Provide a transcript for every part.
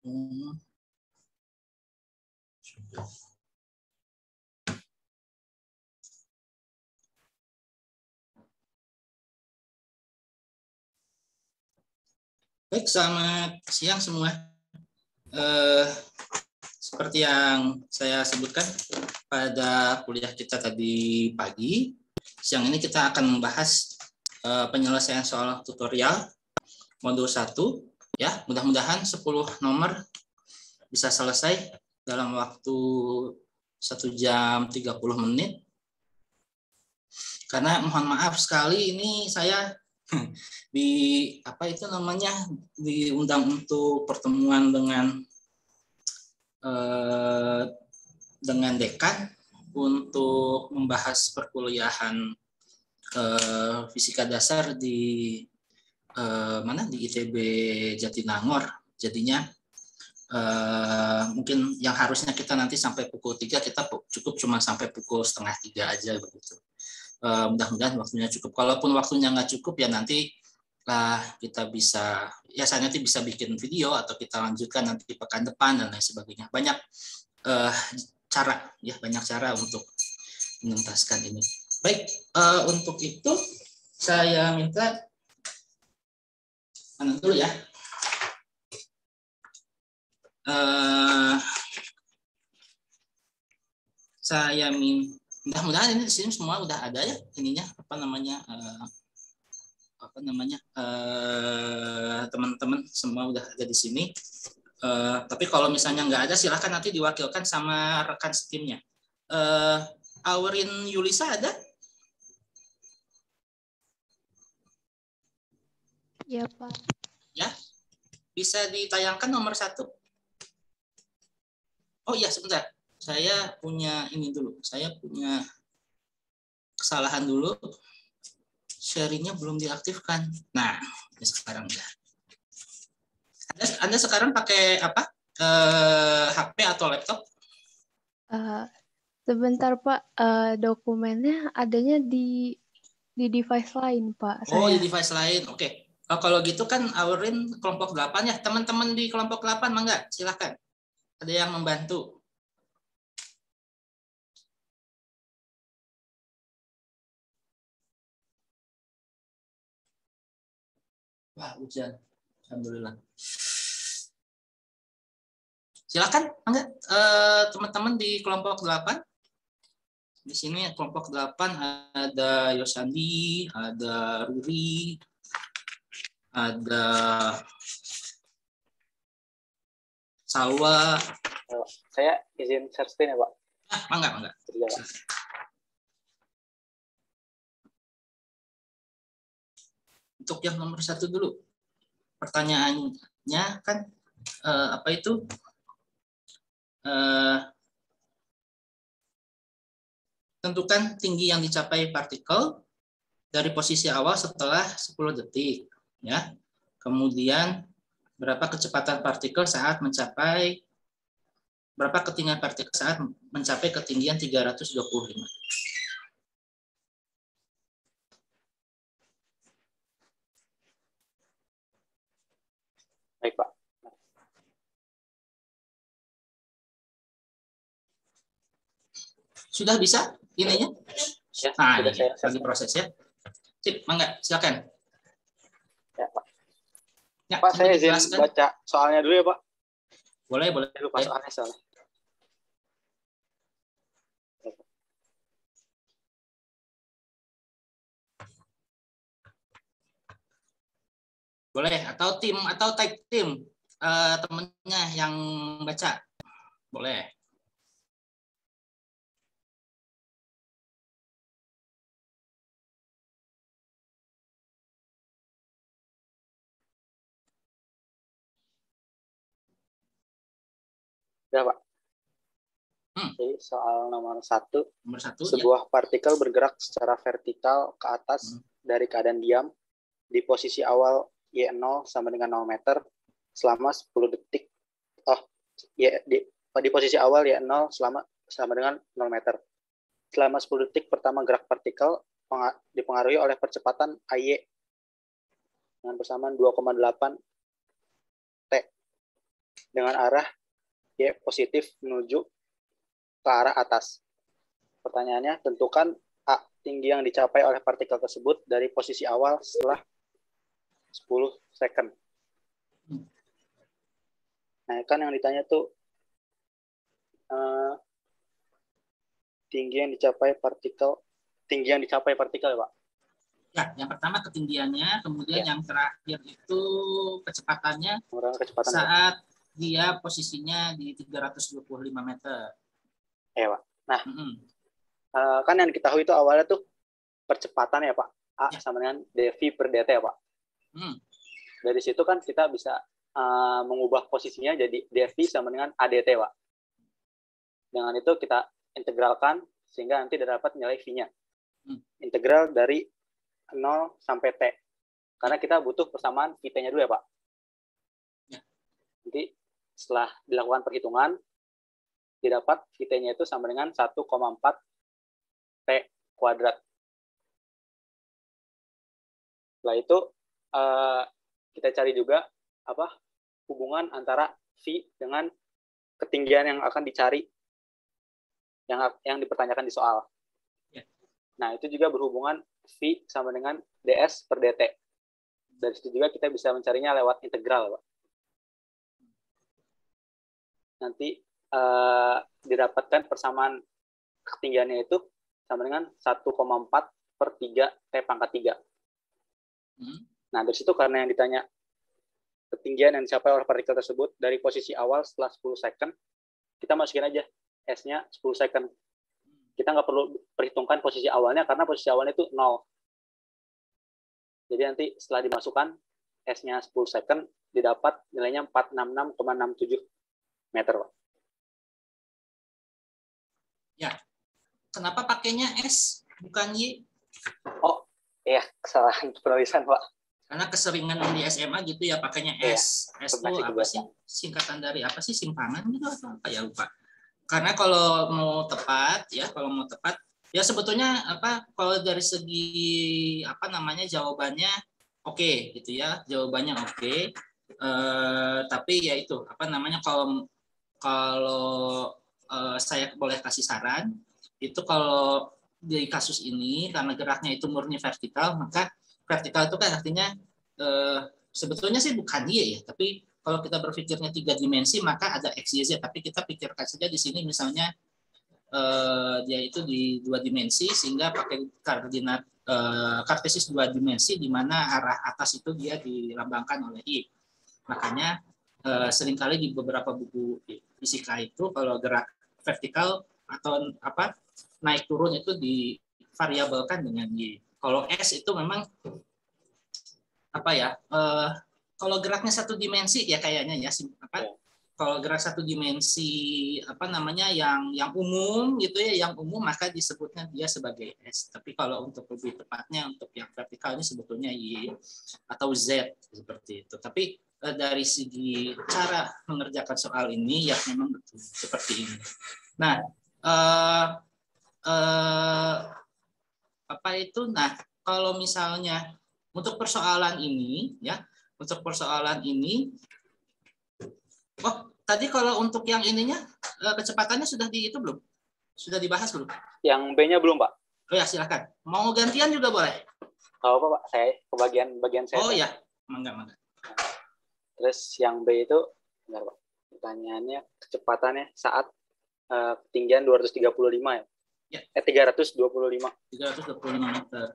Hmm. Baik, selamat siang semua. Seperti yang saya sebutkan pada kuliah kita tadi pagi, siang ini kita akan membahas penyelesaian soal tutorial modul 1. Ya, mudah-mudahan 10 nomor bisa selesai dalam waktu 1 jam 30 menit. Karena mohon maaf sekali ini saya diundang untuk pertemuan dengan dekan untuk membahas perkuliahan fisika dasar di di ITB Jatinangor. Jadinya mungkin yang harusnya kita nanti sampai pukul 3, kita cukup cuma sampai pukul 2:30 aja begitu. Mudah-mudahan waktunya cukup. Kalaupun waktunya nggak cukup ya nanti kita bisa, ya saya nanti bisa bikin video atau kita lanjutkan nanti di pekan depan dan lain sebagainya. Banyak cara untuk menuntaskan ini. Baik, untuk itu saya minta dulu ya. Saya mudah-mudahan ini di sini semua udah ada ya ininya teman-teman semua udah ada di sini. Tapi kalau misalnya nggak ada silahkan nanti diwakilkan sama rekan setimnya. Aurin Yulisa ada? Ya Pak. Ya, bisa ditayangkan nomor 1. Oh iya sebentar, saya punya ini dulu. Saya punya kesalahan dulu. Sharingnya belum diaktifkan. Nah, ini sekarang udah. Anda sekarang pakai apa? HP atau laptop? Sebentar Pak, dokumennya adanya di device lain Pak. Oh, saya. di device lain. Oke. Kalau gitu kan Aurin kelompok 8 ya. Teman-teman di kelompok 8 mangga, silakan. Ada yang membantu. Wah, hujan. Alhamdulillah. Silakan, mangga. Teman-teman di kelompok 8. Di sini kelompok 8 ada Yosandi, ada Ruri, ada Salwa. Saya izin share screen ya Pak. Mangga. Untuk yang nomor 1 dulu. Pertanyaannya kan tentukan tinggi yang dicapai partikel dari posisi awal setelah 10 detik. Ya. Kemudian berapa ketinggian partikel saat mencapai ketinggian 325. Baik Pak. Sudah bisa ininya? Ya, nah, sudah ini saya lagi proses ya. Sip, mangga, silakan. Ya, Pak. Ya, Pak, saya izin dijelaskan. baca soalnya dulu ya, Pak. Boleh. Lupa soalnya. Boleh, atau tag tim temennya yang baca. Boleh. Ya, Pak. Jadi soal nomor 1. Ya. Sebuah partikel bergerak secara vertikal ke atas dari keadaan diam di posisi awal Y0 sama dengan 0 meter selama 10 detik. Di posisi awal Y0 sama dengan 0 meter. Selama 10 detik pertama gerak partikel dipengaruhi oleh percepatan AY dengan persamaan 2,8 T. dengan arah Y positif menuju ke arah atas. Pertanyaannya, tentukan A, tinggi yang dicapai oleh partikel tersebut dari posisi awal setelah 10 second. Nah, kan yang ditanya tuh tinggi yang dicapai partikel ya, Pak? Ya, yang pertama ketinggiannya, kemudian yang terakhir itu kecepatannya saat dia posisinya di 325 meter. Ya, Pak. Nah, kan yang diketahui itu awalnya tuh percepatan ya, Pak. A sama dengan dv per dt ya, Pak. Dari situ kan kita bisa mengubah posisinya jadi dv sama dengan adt, Pak. Dengan itu kita integralkan sehingga nanti dapat nilai v-nya. Integral dari 0 sampai T. Karena kita butuh persamaan Vt-nya dulu ya, Pak. Nanti setelah dilakukan perhitungan, didapat Vt-nya itu sama dengan 1,4 T kuadrat. Setelah itu, kita cari juga hubungan antara V dengan ketinggian yang akan dicari, yang dipertanyakan di soal. Nah, itu juga berhubungan V sama dengan ds per dt. Dari situ juga kita bisa mencarinya lewat integral, Pak. Nanti didapatkan persamaan ketinggiannya itu sama dengan 1,4 per 3 T pangkat 3. Nah, dari situ karena yang ditanya ketinggian yang dicapai oleh partikel tersebut dari posisi awal setelah 10 second, kita masukin aja S-nya 10 second. Kita nggak perlu perhitungkan posisi awalnya karena posisi awalnya itu 0. Jadi nanti setelah dimasukkan S-nya 10 second, didapat nilainya 466,67 meter, Pak. Ya, kenapa pakainya S bukan Y? Oh, iya, kesalahan penulisan, Pak. Karena keseringan di SMA gitu ya pakainya S. S itu apa sih? Singkatan dari apa sih? Simpangan gitu atau apa ya, lupa. Karena kalau mau tepat ya sebetulnya kalau dari segi jawabannya oke gitu ya, jawabannya oke. Tapi ya itu kalau saya boleh kasih saran, itu kalau di kasus ini karena geraknya itu murni vertikal, maka vertikal itu kan artinya sebetulnya sih bukan Y ya, tapi kalau kita berpikirnya 3 dimensi maka ada X, Y, Z. Tapi kita pikirkan saja di sini misalnya dia itu di 2 dimensi sehingga pakai koordinat kartesis 2 dimensi di mana arah atas itu dia dilambangkan oleh Y. Makanya seringkali di beberapa buku fisika itu kalau gerak vertikal atau naik turun itu divariabelkan dengan Y. Kalau S itu memang kalau geraknya 1 dimensi ya kayaknya ya kalau gerak 1 dimensi yang umum gitu ya, yang umum maka disebutnya dia sebagai S. Tapi kalau untuk lebih tepatnya untuk yang vertikal ini sebetulnya Y atau Z seperti itu. Tapi dari segi cara mengerjakan soal ini ya memang betul seperti ini. Nah, kalau misalnya untuk persoalan ini, tadi kalau untuk yang ininya kecepatannya sudah belum? Sudah dibahas belum? Yang B-nya belum, Pak. Oh ya, silakan. Mau gantian juga boleh. Oh, Pak, saya ke bagian saya. Oh ya, mangga. Terus yang B itu, benar, Pak. Pertanyaannya kecepatannya saat ketinggian 235 ya? Ya. 325. 325 meter.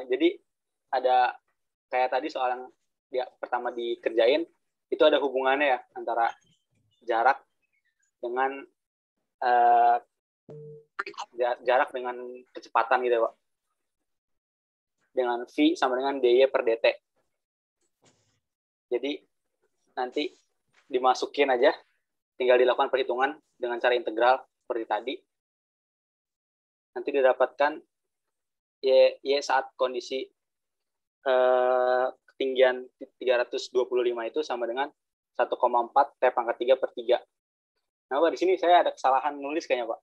Jadi ada kayak tadi soal yang pertama dikerjain itu ada hubungannya ya antara jarak dengan kecepatan gitu ya, Pak. Dengan V sama dengan dy per dt. Jadi nanti dimasukin aja, tinggal dilakukan perhitungan dengan cara integral seperti tadi. Nanti didapatkan Y saat kondisi ketinggian 325 itu sama dengan 1,4 T pangkat 3 per 3. Nah, Pak, di sini saya ada kesalahan nulis kayaknya, Pak.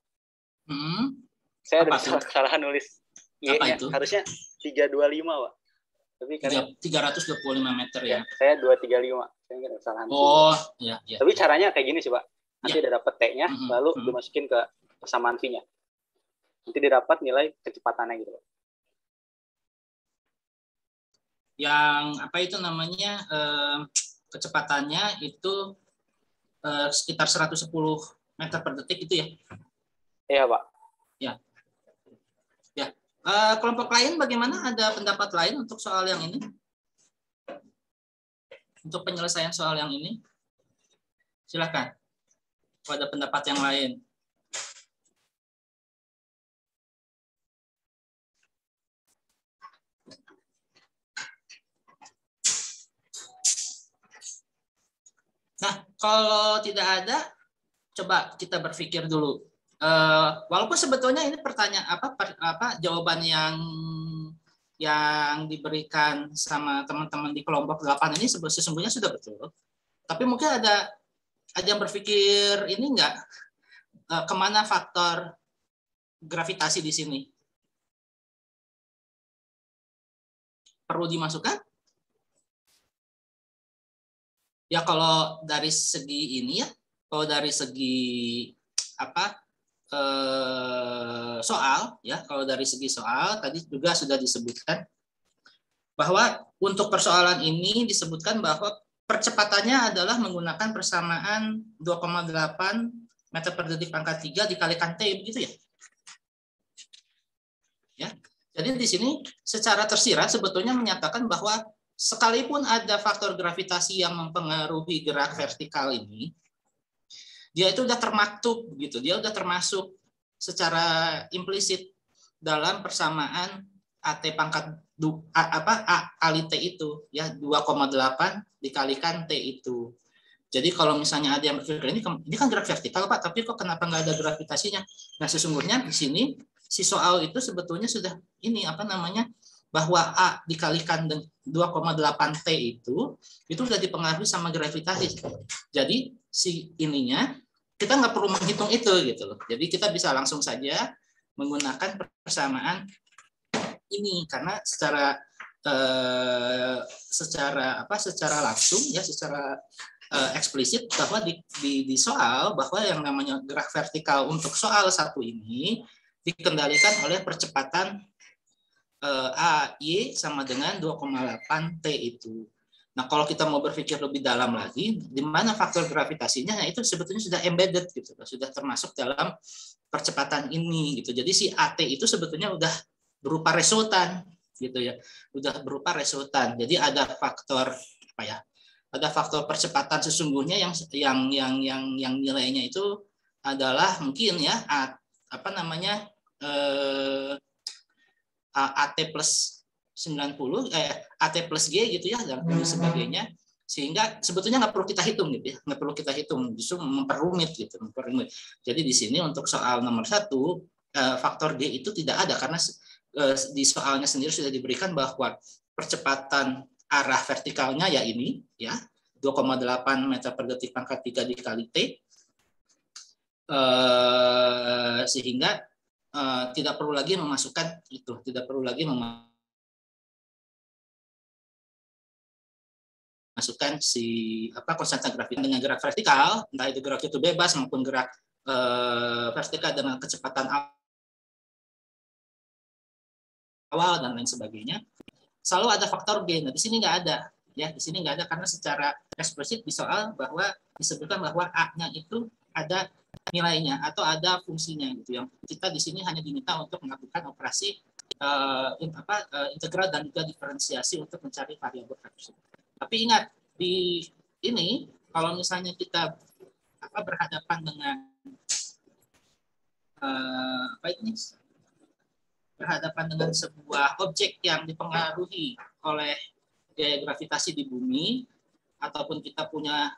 Saya ada kesalahan nulis. Y-nya harusnya 325, Pak. Tapi karena 325 meter ya. Saya 235. Saya nggak kesalahan. Oh, ya. Tapi caranya kayak gini sih, Pak. Nanti udah dapat T-nya, lalu Mm-hmm. dimasukin ke persamaan V-nya. Nanti didapat nilai kecepatannya gitu, Pak. Yang apa itu namanya, kecepatannya itu sekitar 110 meter per detik itu ya? Iya, Pak. Ya. Kelompok lain bagaimana? Ada pendapat lain untuk soal yang ini? Untuk penyelesaian soal yang ini? Silakan. Kalau ada pendapat yang lain. Nah, kalau tidak ada, coba kita berpikir dulu. Walaupun sebetulnya ini pertanyaan jawaban yang diberikan sama teman-teman di kelompok 8 ini sesungguhnya sudah betul. Tapi mungkin ada yang berpikir ini enggak, kemana faktor gravitasi di sini? Perlu dimasukkan? Ya kalau dari segi ini ya, kalau dari segi soal ya, kalau dari segi soal tadi juga sudah disebutkan bahwa untuk persoalan ini disebutkan bahwa percepatannya adalah menggunakan persamaan 2,8 meter per detik pangkat 3 dikalikan T, begitu ya? Ya. Jadi di sini secara tersirat sebetulnya menyatakan bahwa sekalipun ada faktor gravitasi yang mempengaruhi gerak vertikal ini, dia itu udah termaktub gitu, dia udah termasuk secara implisit dalam persamaan AT pangkat Ali T itu ya, 2,8 dikalikan T itu. Jadi kalau misalnya ada yang berpikir ini kan gerak vertikal Pak, tapi kok kenapa nggak ada gravitasinya? Nah sesungguhnya di sini si soal itu sebetulnya sudah ini bahwa A dikalikan dengan 2,8 T itu sudah dipengaruhi sama gravitasi. Jadi si ininya kita nggak perlu menghitung itu gitu loh. Jadi kita bisa langsung saja menggunakan persamaan ini karena secara langsung ya, secara eksplisit bahwa di soal bahwa yang namanya gerak vertikal untuk soal satu ini dikendalikan oleh percepatan AY sama dengan 2,8 T itu. Nah, kalau kita mau berpikir lebih dalam lagi, di mana faktor gravitasinya, nah itu sebetulnya sudah embedded gitu, sudah termasuk dalam percepatan ini gitu. Jadi si AT itu sebetulnya udah berupa resultan gitu ya, udah berupa resultan. Jadi ada faktor ada faktor percepatan sesungguhnya yang nilainya itu adalah mungkin ya AT plus 90 AT plus G gitu ya dan sebagainya, sehingga sebetulnya nggak perlu kita hitung gitu ya, nggak perlu kita hitung, justru memperrumit. Jadi di sini untuk soal nomor 1 faktor G itu tidak ada karena di soalnya sendiri sudah diberikan bahwa percepatan arah vertikalnya ya ini ya 2,8 meter per detik pangkat 3 dikali T, sehingga tidak perlu lagi memasukkan itu, tidak perlu lagi memasukkan si konstanta gravitasi dengan gerak vertikal, entah itu gerak itu bebas maupun gerak vertikal dengan kecepatan awal dan lain sebagainya, selalu ada faktor G. Nah di sini nggak ada ya, di sini nggak ada karena secara eksplisit di soal bahwa disebutkan bahwa A-nya itu ada nilainya atau ada fungsinya gitu. Yang kita di sini hanya diminta untuk melakukan operasi integral dan juga diferensiasi untuk mencari variabel tersebut. Tapi ingat di ini kalau misalnya kita berhadapan dengan berhadapan dengan sebuah objek yang dipengaruhi oleh gaya gravitasi di bumi, ataupun kita punya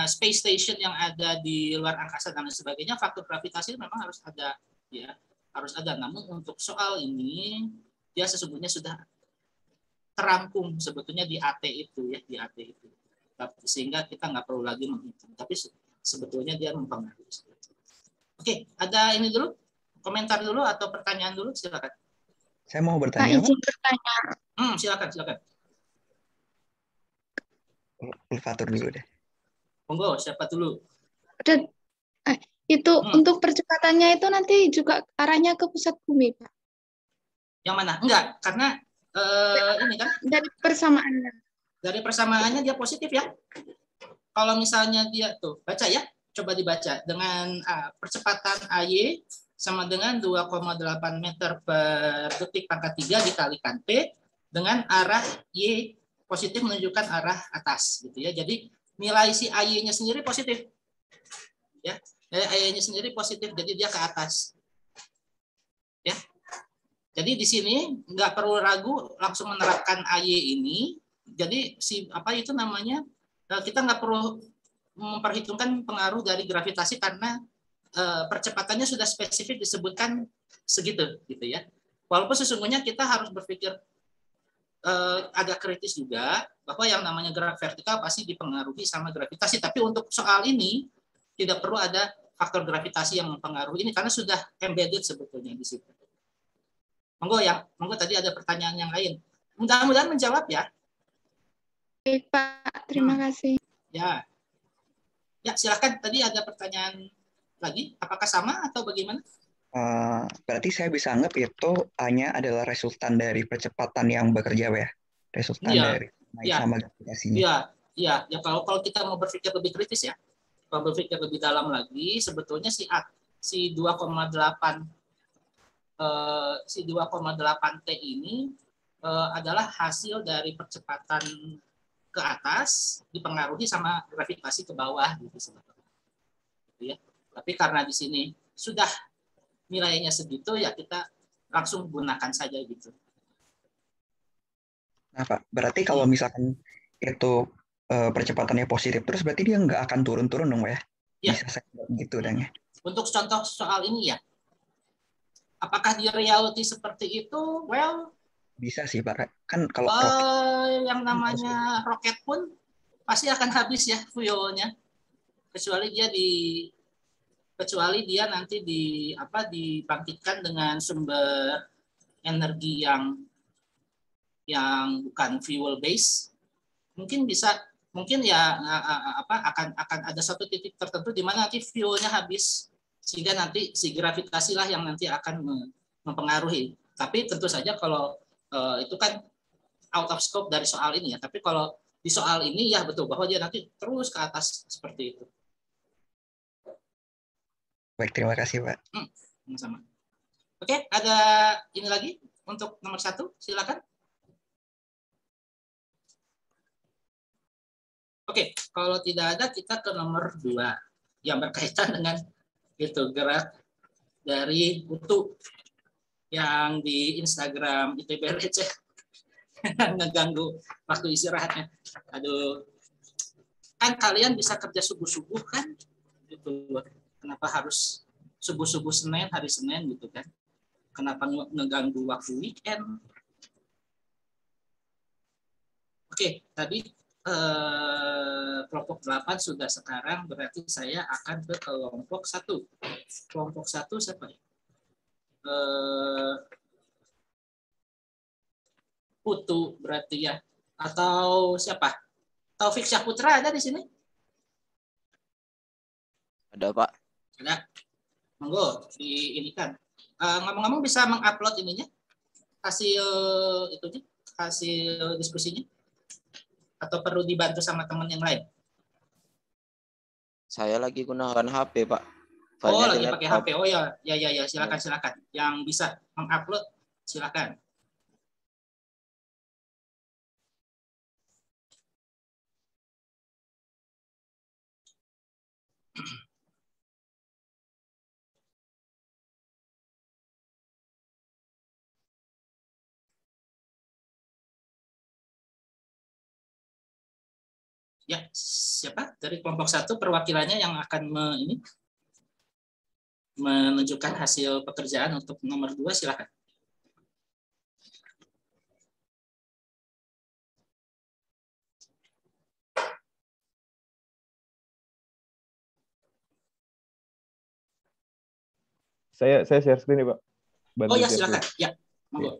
space station yang ada di luar angkasa dan lain sebagainya, faktor gravitasi memang harus ada ya, harus ada. Namun untuk soal ini dia sesungguhnya sudah terangkum sebetulnya di AT itu ya, di AT itu. Sehingga kita nggak perlu lagi menghitung, tapi sebetulnya dia mempengaruhi. Oke, ada ini dulu, komentar dulu atau pertanyaan dulu, silakan. Saya mau Pak bertanya, Pak. izin bertanya. Silakan. Fatur dulu deh. Monggo, siapa dulu? Dan, itu untuk percepatannya itu nanti juga arahnya ke pusat bumi, Pak. Yang mana? Enggak, karena ini kan Dari persamaannya. dari persamaannya dia positif ya. Kalau misalnya dia tuh baca ya, coba dibaca dengan percepatan AY sama dengan 2,8 meter per detik pangkat 3 dikalikan P dengan arah Y positif menunjukkan arah atas gitu ya. Jadi nilai si AY-nya sendiri positif. Ya. Nilai AY-nya sendiri positif, jadi dia ke atas. Ya. Jadi di sini nggak perlu ragu, langsung menerapkan AY ini. Jadi si apa itu namanya, kita nggak perlu memperhitungkan pengaruh dari gravitasi karena percepatannya sudah spesifik disebutkan segitu gitu ya. Walaupun sesungguhnya kita harus berpikir agak kritis juga bahwa yang namanya gerak vertikal pasti dipengaruhi sama gravitasi. Tapi untuk soal ini tidak perlu ada faktor gravitasi yang mempengaruhi ini karena sudah embedded sebetulnya di situ. Monggo tadi ada pertanyaan yang lain. Mudah-mudahan menjawab ya. Baik, Pak. Terima kasih. Ya. Ya, silakan. Tadi ada pertanyaan lagi. Apakah sama atau bagaimana? Berarti saya bisa anggap itu hanya adalah resultan dari percepatan yang bekerja, ya? Resultan dari sama gravitasinya. Iya. Ya, kalau kita mau berpikir lebih kritis ya, kalau berpikir lebih dalam lagi, sebetulnya si 2,8 T ini adalah hasil dari percepatan ke atas dipengaruhi sama gravitasi ke bawah gitu sebetulnya. Ya. Tapi karena di sini sudah nilainya segitu ya kita langsung gunakan saja gitu. Nah, Pak, berarti kalau misalkan itu percepatannya positif terus berarti dia nggak akan turun-turun dong, ya? Bisa saya gitu dan ya. Untuk contoh soal ini ya. Apakah di reality seperti itu? Well, bisa sih, Pak. Kan kalau yang namanya roket pun pasti akan habis ya fuelnya. Kecuali dia nanti dibangkitkan dengan sumber energi yang bukan fuel base. Mungkin akan ada satu titik tertentu di mana nanti fuelnya habis sehingga nanti si gravitasi lah yang nanti akan mempengaruhi. Tapi tentu saja kalau itu kan out of scope dari soal ini ya. Tapi kalau di soal ini ya betul bahwa dia nanti terus ke atas seperti itu. Baik, terima kasih, Pak. Sama-sama. Oke, ada ini lagi untuk nomor 1, silakan. Oke, kalau tidak ada kita ke nomor 2 yang berkaitan dengan gerak dari Utu yang di Instagram ITB receh ngeganggu waktu istirahatnya. Aduh, kan kalian bisa kerja subuh-subuh kan? Gitu. Kenapa harus subuh-subuh Senin, hari Senin gitu kan? Kenapa ngeganggu waktu weekend? Oke, tadi kelompok 8 sudah sekarang, berarti saya akan ke kelompok 1. Kelompok 1 siapa ya? Putu berarti ya. Atau siapa? Taufik Syahputra ada di sini? Ada, Pak. Ada. Monggo, diinikan. Ngomong-ngomong bisa mengupload ininya? Hasil diskusinya? Atau perlu dibantu sama teman yang lain? Saya lagi gunakan HP, Pak. Lagi pakai HP. Oh ya, silakan. Yang bisa mengupload silakan. Ya, siapa dari kelompok 1 perwakilannya yang akan menunjukkan hasil pekerjaan untuk nomor 2, silakan. Saya share screen nih, Pak. Bantu silakan. Ya. Monggo.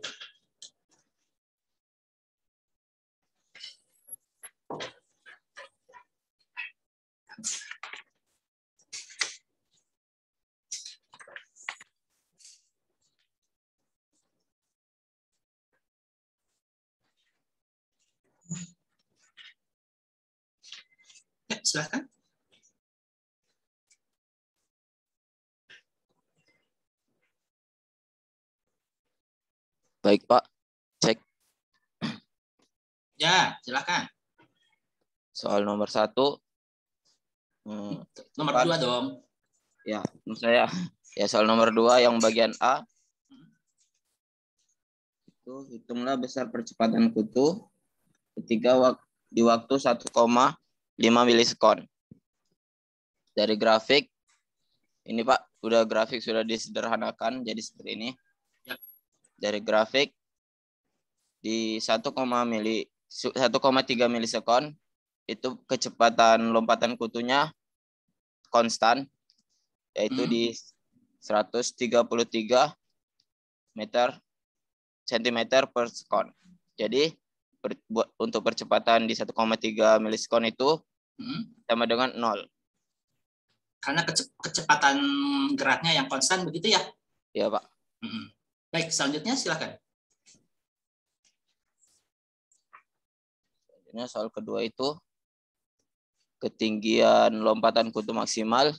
Ya, silakan. Baik, Pak. Cek. Ya, silakan. Soal nomor 1. Nomor 2 dong. Ya, saya. Ya, soal nomor 2 yang bagian A. Itu hitunglah besar percepatan kutu ketika di waktu 1,5 milisekon. Dari grafik, ini Pak, grafik sudah disederhanakan jadi seperti ini. Ya. Dari grafik, di 1,3 milisekon, itu kecepatan lompatan kutunya konstan, yaitu di 133 cm per sekon. Jadi, untuk percepatan di 1,3 milisekon itu sama dengan 0. Karena kecepatan geraknya yang konstan begitu ya? Iya, Pak. Baik, selanjutnya silakan. Selanjutnya soal kedua itu ketinggian lompatan kutu maksimal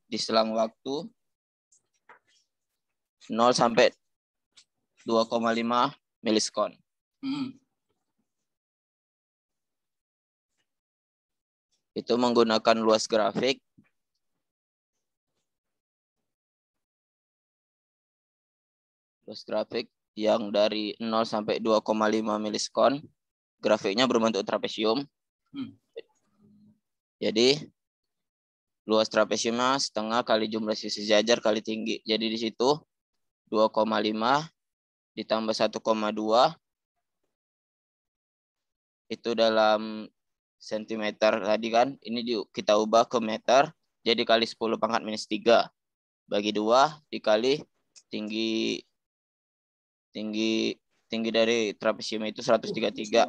di selang waktu 0 sampai 2,5 milisekon. Itu menggunakan luas grafik. Luas grafik yang dari 0 sampai 2,5 milisekon. Grafiknya berbentuk trapesium. Jadi luas trapesiumnya setengah kali jumlah sisi sejajar kali tinggi. Jadi di situ 2,5 ditambah 1,2 itu dalam sentimeter tadi kan. Ini kita ubah ke meter. Jadi kali 10 pangkat minus 3 bagi 2 dikali tinggi dari trapesium itu 133.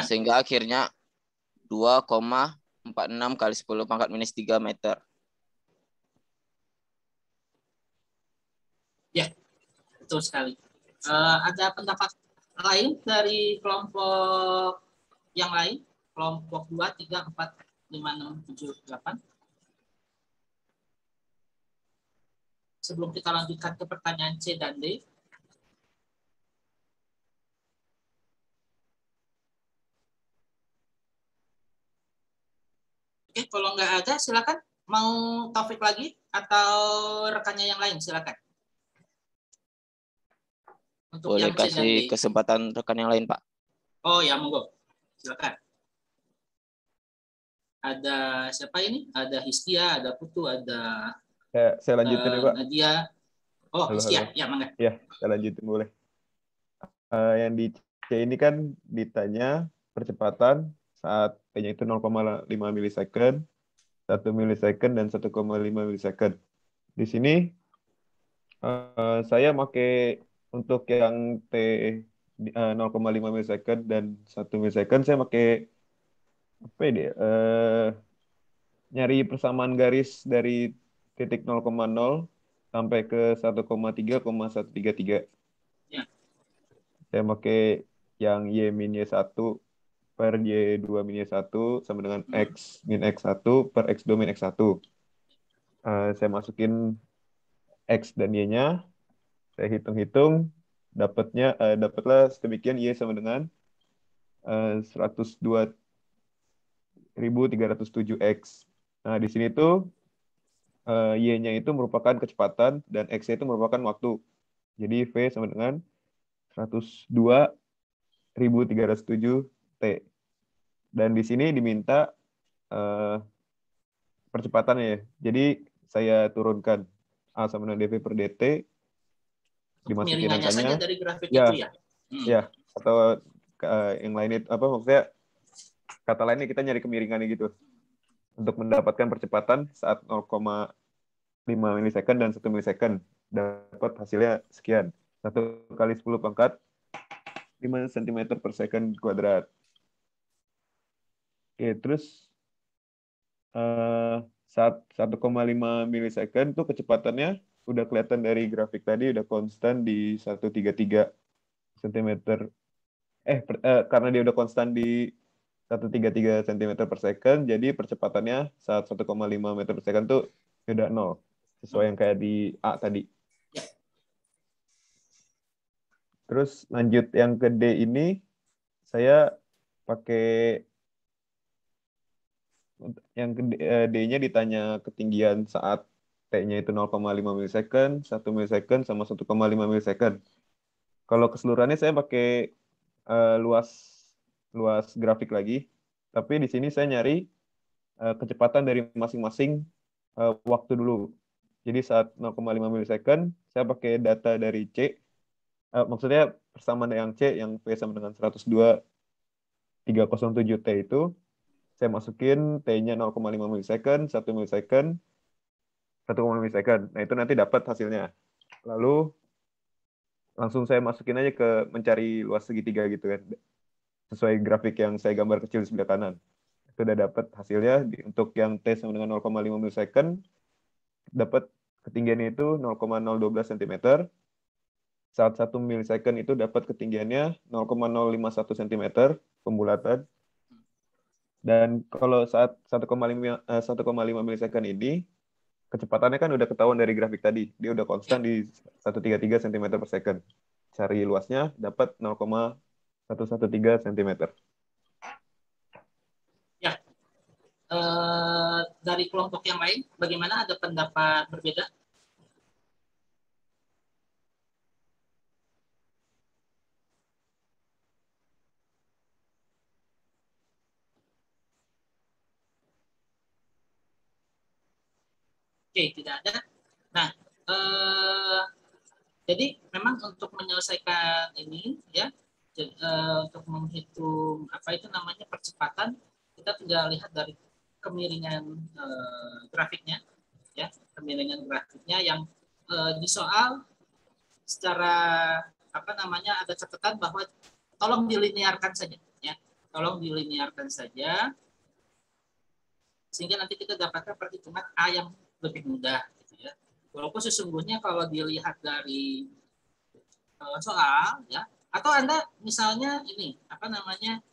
Sehingga akhirnya 2,46 kali 10 pangkat minus 3 meter. Ya, betul sekali. Ada pendapat lain dari kelompok yang lain? Kelompok 2, 3, 4, 5, 6, 7, 8. Sebelum kita lanjutkan ke pertanyaan C dan D. Oke, kalau nggak ada, silakan. Mau Taufik lagi atau rekannya yang lain, silakan. Untuk boleh yang C dan D. kasih kesempatan rekan yang lain, Pak. Oh ya, monggo. Silakan. Ada siapa ini? Ada Histia, ada Putu, ada saya lanjutin ya, Pak. Nadia. Oh, halo, Histia. halo. Ya, mangga. Ya, saya lanjutin boleh. Yang di C ini kan ditanya percepatan saat T-nya itu 0,5 milisecond, 1 milisecond, dan 1,5 milisecond. Di sini saya pakai untuk yang T 0,5 milisecond dan 1 milisecond, saya pakai apa ya, nyari persamaan garis dari titik 0,0 sampai ke 1,3,133. Ya. Saya pakai yang Y min Y1 per Y2 min Y1 sama dengan X min X1 per X2 min X1. Saya masukin X dan Y-nya, saya hitung-hitung, dapatlah sedemikian Y sama dengan 102.307X. Nah, di sini tuh Y-nya itu merupakan kecepatan dan X-nya itu merupakan waktu. Jadi V sama dengan 102.307 T. Dan di sini diminta percepatannya ya. Jadi saya turunkan A sama dengan dV per dt, dimasukin angkanya. Saja dari grafik ya, itu ya? Ya, atau yang lain itu apa maksudnya? Kata lainnya kita nyari kemiringannya gitu. Untuk mendapatkan percepatan saat 0,5 milisecond dan 1 milisecond. dapat hasilnya sekian. 1 kali 10 pangkat 5 cm per second kuadrat. Oke, terus saat 1,5 milisecond tuh kecepatannya udah kelihatan dari grafik tadi, udah konstan di 133 cm. Karena dia udah konstan di 133 cm per second, jadi percepatannya saat 1,5 meter per second tuh udah 0. Sesuai yang kayak di A tadi. Terus lanjut yang ke D ini, saya pakai yang D-nya ditanya ketinggian saat T-nya itu 0,5 milisecond, 1 milisecond, sama 1,5 milisecond. Kalau keseluruhannya saya pakai luas grafik lagi, tapi di sini saya nyari kecepatan dari masing-masing waktu dulu. Jadi saat 0,5 milisecond, saya pakai data dari C, maksudnya persamaan yang C, yang P sama dengan 102.307T itu, saya masukin T-nya 0,5 milisecond, 1 milisecond, 1,5 milisecond. Nah, itu nanti dapat hasilnya. Lalu langsung saya masukin aja ke mencari luas segitiga gitu kan. Sesuai grafik yang saya gambar kecil di sebelah kanan. Itu udah dapat hasilnya. Untuk yang T sama dengan 0,5 milisecond, dapat ketinggiannya itu 0,012 cm. Saat 1 milisecond itu dapat ketinggiannya 0,051 cm pembulatan. Dan kalau saat 1,5 milisecond ini, kecepatannya kan udah ketahuan dari grafik tadi. Dia udah konstan di 133 cm per second. Cari luasnya dapat 0,113 cm. Ya. Dari kelompok yang lain, bagaimana, ada pendapat berbeda? Oke, tidak ada. Nah, jadi memang untuk menyelesaikan ini, ya, untuk menghitung apa itu namanya percepatan, kita tinggal lihat dari kemiringan grafiknya, ya, kemiringan grafiknya yang di soal secara apa namanya ada catatan bahwa tolong dilinearkan saja, ya, tolong dilinearkan saja, sehingga nanti kita dapatkan perhitungan A yang lebih mudah, gitu ya. Walaupun sesungguhnya kalau dilihat dari soal, ya, atau Anda misalnya ini apa namanya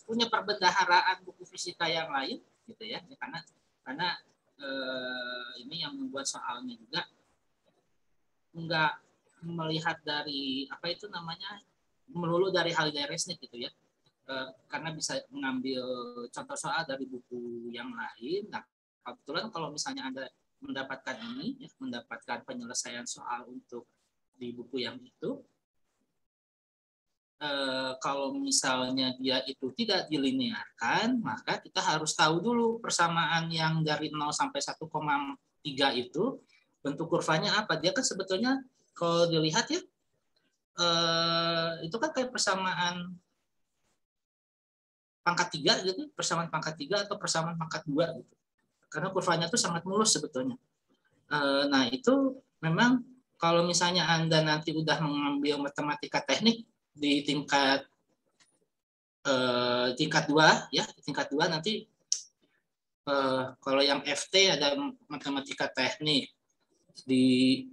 punya perbendaharaan buku fisika yang lain, gitu ya, karena ini yang membuat soalnya juga enggak melihat dari apa itu namanya melulu dari Haliday-Resnick, gitu ya. Karena bisa mengambil contoh soal dari buku yang lain. Nah, kebetulan kalau misalnya Anda mendapatkan ini, ya, mendapatkan penyelesaian soal untuk di buku yang itu, kalau misalnya dia itu tidak dilinearkan, maka kita harus tahu dulu persamaan yang dari 0 sampai 1,3 itu bentuk kurvanya apa. Dia kan sebetulnya kalau dilihat ya, itu kan kayak persamaan pangkat 3 gitu, persamaan pangkat 3 atau persamaan pangkat 2 gitu. Karena kurvanya itu sangat mulus sebetulnya. Nah, itu memang kalau misalnya Anda nanti udah mengambil matematika teknik di tingkat 2, ya, di tingkat 2 nanti kalau yang FT ada matematika teknik, di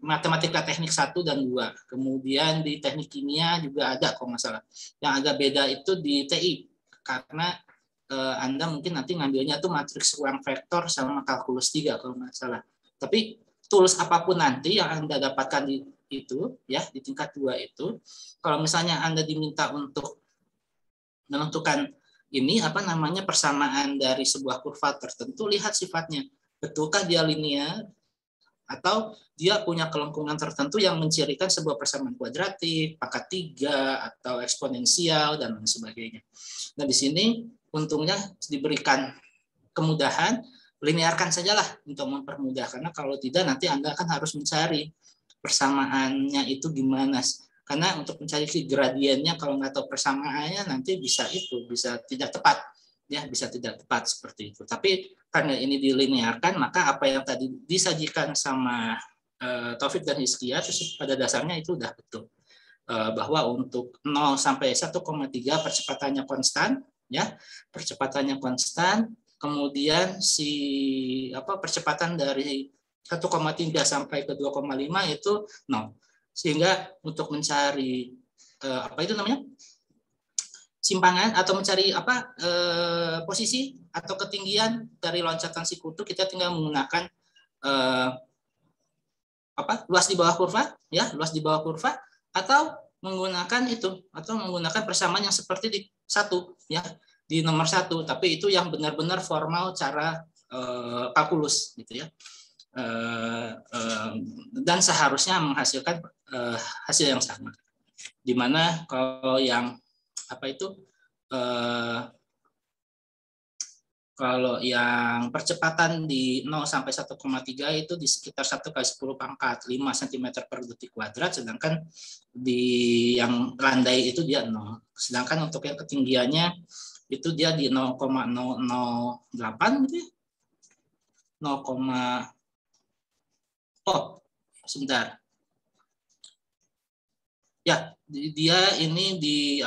matematika teknik 1 dan 2. Kemudian di teknik kimia juga ada kalau nggak salah. Yang agak beda itu di TI, karena Anda mungkin nanti ngambilnya tuh matriks ruang vektor sama kalkulus 3 kalau nggak salah. Tapi tools apapun nanti yang Anda dapatkan di itu, ya, di tingkat 2 itu, kalau misalnya Anda diminta untuk menentukan ini apa namanya persamaan dari sebuah kurva tertentu, lihat sifatnya. Betulkah dia linear atau dia punya kelengkungan tertentu yang mencirikan sebuah persamaan kuadratik, pangkat 3 atau eksponensial dan lain sebagainya. Nah, di sini untungnya diberikan kemudahan, linearkan sajalah untuk mempermudah, karena kalau tidak nanti Anda akan harus mencari persamaannya itu gimana. Karena untuk mencari gradiennya kalau nggak tahu persamaannya nanti bisa tidak tepat, ya, bisa tidak tepat seperti itu. Tapi karena ini dilinearkan, maka apa yang tadi disajikan sama Taufik dan Hizkia pada dasarnya itu udah betul. Bahwa untuk 0 sampai 1,3 percepatannya konstan, ya, percepatannya konstan. Kemudian percepatan dari 1,3 sampai ke 2,5 itu 0. Sehingga untuk mencari simpangan atau mencari posisi atau ketinggian dari loncatan si kutu, kita tinggal menggunakan luas di bawah kurva, ya, luas di bawah kurva, atau menggunakan persamaan yang seperti di 1, ya, di nomor 1, tapi itu yang benar-benar formal cara kalkulus, gitu ya. Dan seharusnya menghasilkan hasil yang sama. Dimana kalau yang kalau yang percepatan di 0 sampai 1,3 itu di sekitar 1 kali 10 pangkat 5 cm per detik kuadrat, sedangkan di yang landai itu dia 0. Sedangkan untuk yang ketinggiannya itu dia di 0,008 gitu ya. Sebentar. Ya, dia ini di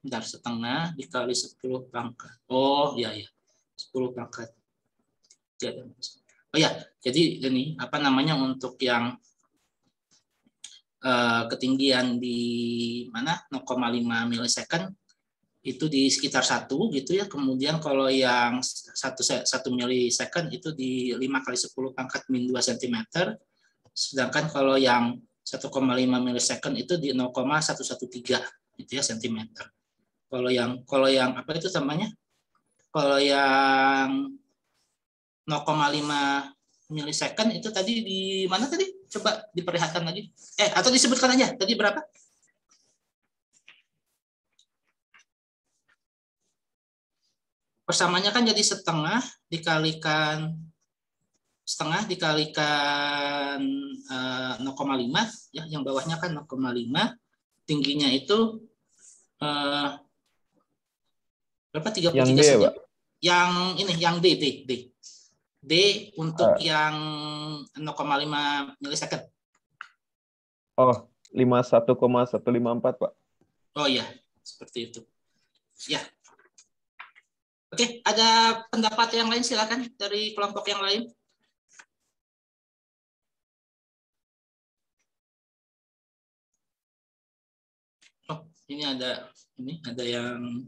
setengah dikali 10 pangkat. Oh, iya. 10 pangkat. Oh ya, jadi ini untuk yang ketinggian di 0,5 milisecond itu di sekitar 1 gitu ya. Kemudian kalau yang 1 milisecond itu di 5 kali 10 pangkat min 2 cm. Sedangkan kalau yang 1,5 milisecond itu di 0,113 gitu ya sentimeter. Kalau yang apa itu namanya? Kalau yang 0,5 milisecond itu tadi di mana tadi? Coba diperlihatkan lagi. Atau disebutkan aja tadi berapa? Persamaannya kan jadi setengah dikalikan 0,5 ya, yang bawahnya kan 0,5, tingginya itu berapa? 33 yang D, saja. Pak. Yang ini yang D untuk yang 0,5 milisecond. Oh, 51,154, Pak. Oh iya, seperti itu. Ya. Oke, ada pendapat yang lain silakan dari kelompok yang lain. Oh, ini ada yang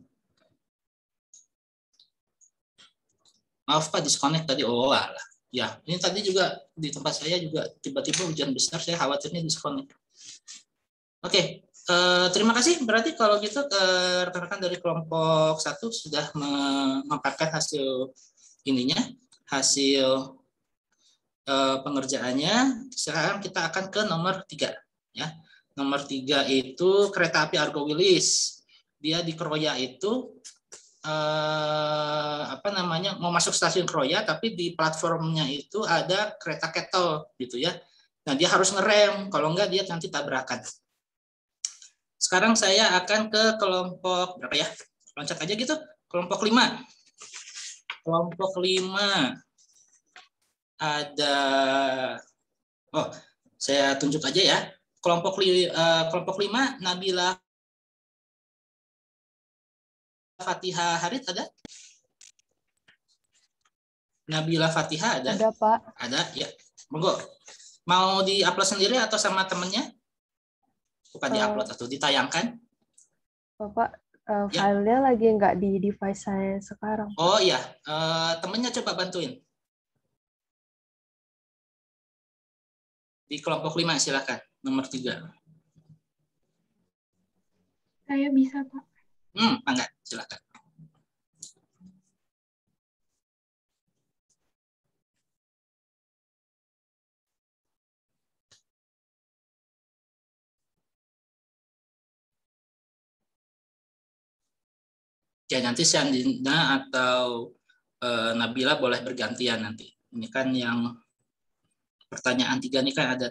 maaf Pak, disconnect tadi. Oh alah. Ya, ini tadi juga di tempat saya juga tiba-tiba hujan besar, saya khawatirnya disconnect. Oke, terima kasih. Berarti kalau gitu rekan-rekan dari kelompok 1 sudah memaparkan hasil pengerjaannya. Sekarang kita akan ke nomor 3 ya. Nomor 3 itu kereta api Argo Wilis. Dia di Kroya itu mau masuk stasiun Kroya, tapi di platformnya itu ada kereta kettle gitu ya. Nah, dia harus ngerem, kalau enggak dia nanti tabrakan. Sekarang saya akan ke kelompok berapa ya? Loncat aja gitu. Kelompok 5. Kelompok 5 ada, saya tunjuk aja ya. Kelompok 5 Nabila Fatihah Harit ada? Nabila Fatihah ada? Ada, Pak. Ada, ya. Monggo. Mau di-upload sendiri atau sama temennya? Bukan di-upload atau ditayangkan? Bapak, Ya. filenya lagi nggak di device saya sekarang. Oh iya, temennya coba bantuin. Di kelompok 5 silakan, nomor 3. Saya bisa, Pak. Enggak, silakan. Ya, nanti Syandina atau Nabila boleh bergantian nanti. Ini kan yang pertanyaan 3 ini kan ada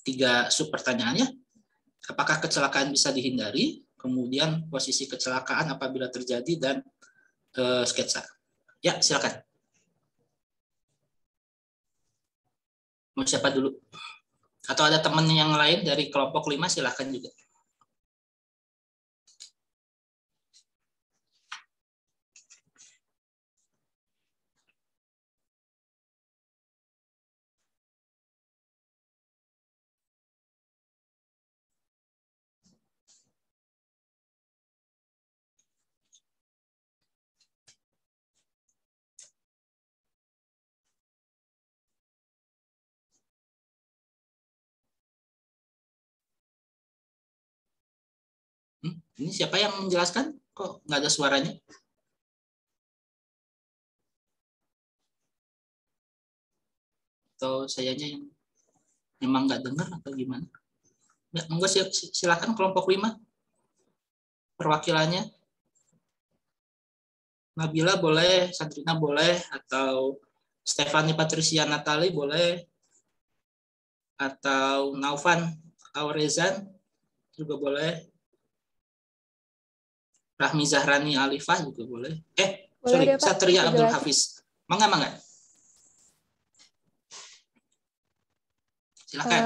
3 sub pertanyaannya. Apakah kecelakaan bisa dihindari? Kemudian posisi kecelakaan apabila terjadi dan sketsa. Ya, silakan. Mau siapa dulu? Atau ada teman yang lain dari kelompok 5, silakan juga. Ini siapa yang menjelaskan? Kok nggak ada suaranya? Atau sayanya yang memang nggak dengar atau gimana? Ya, monggo silakan kelompok 5 perwakilannya. Nabila boleh, Sandrina boleh, atau Stefani Patricia Natali boleh, atau Naufan Aurezan juga boleh. Rahmi Zahrani Alifah juga boleh. Boleh deh, Pak. Satria Abdul Hafiz. Mangga. Silakan.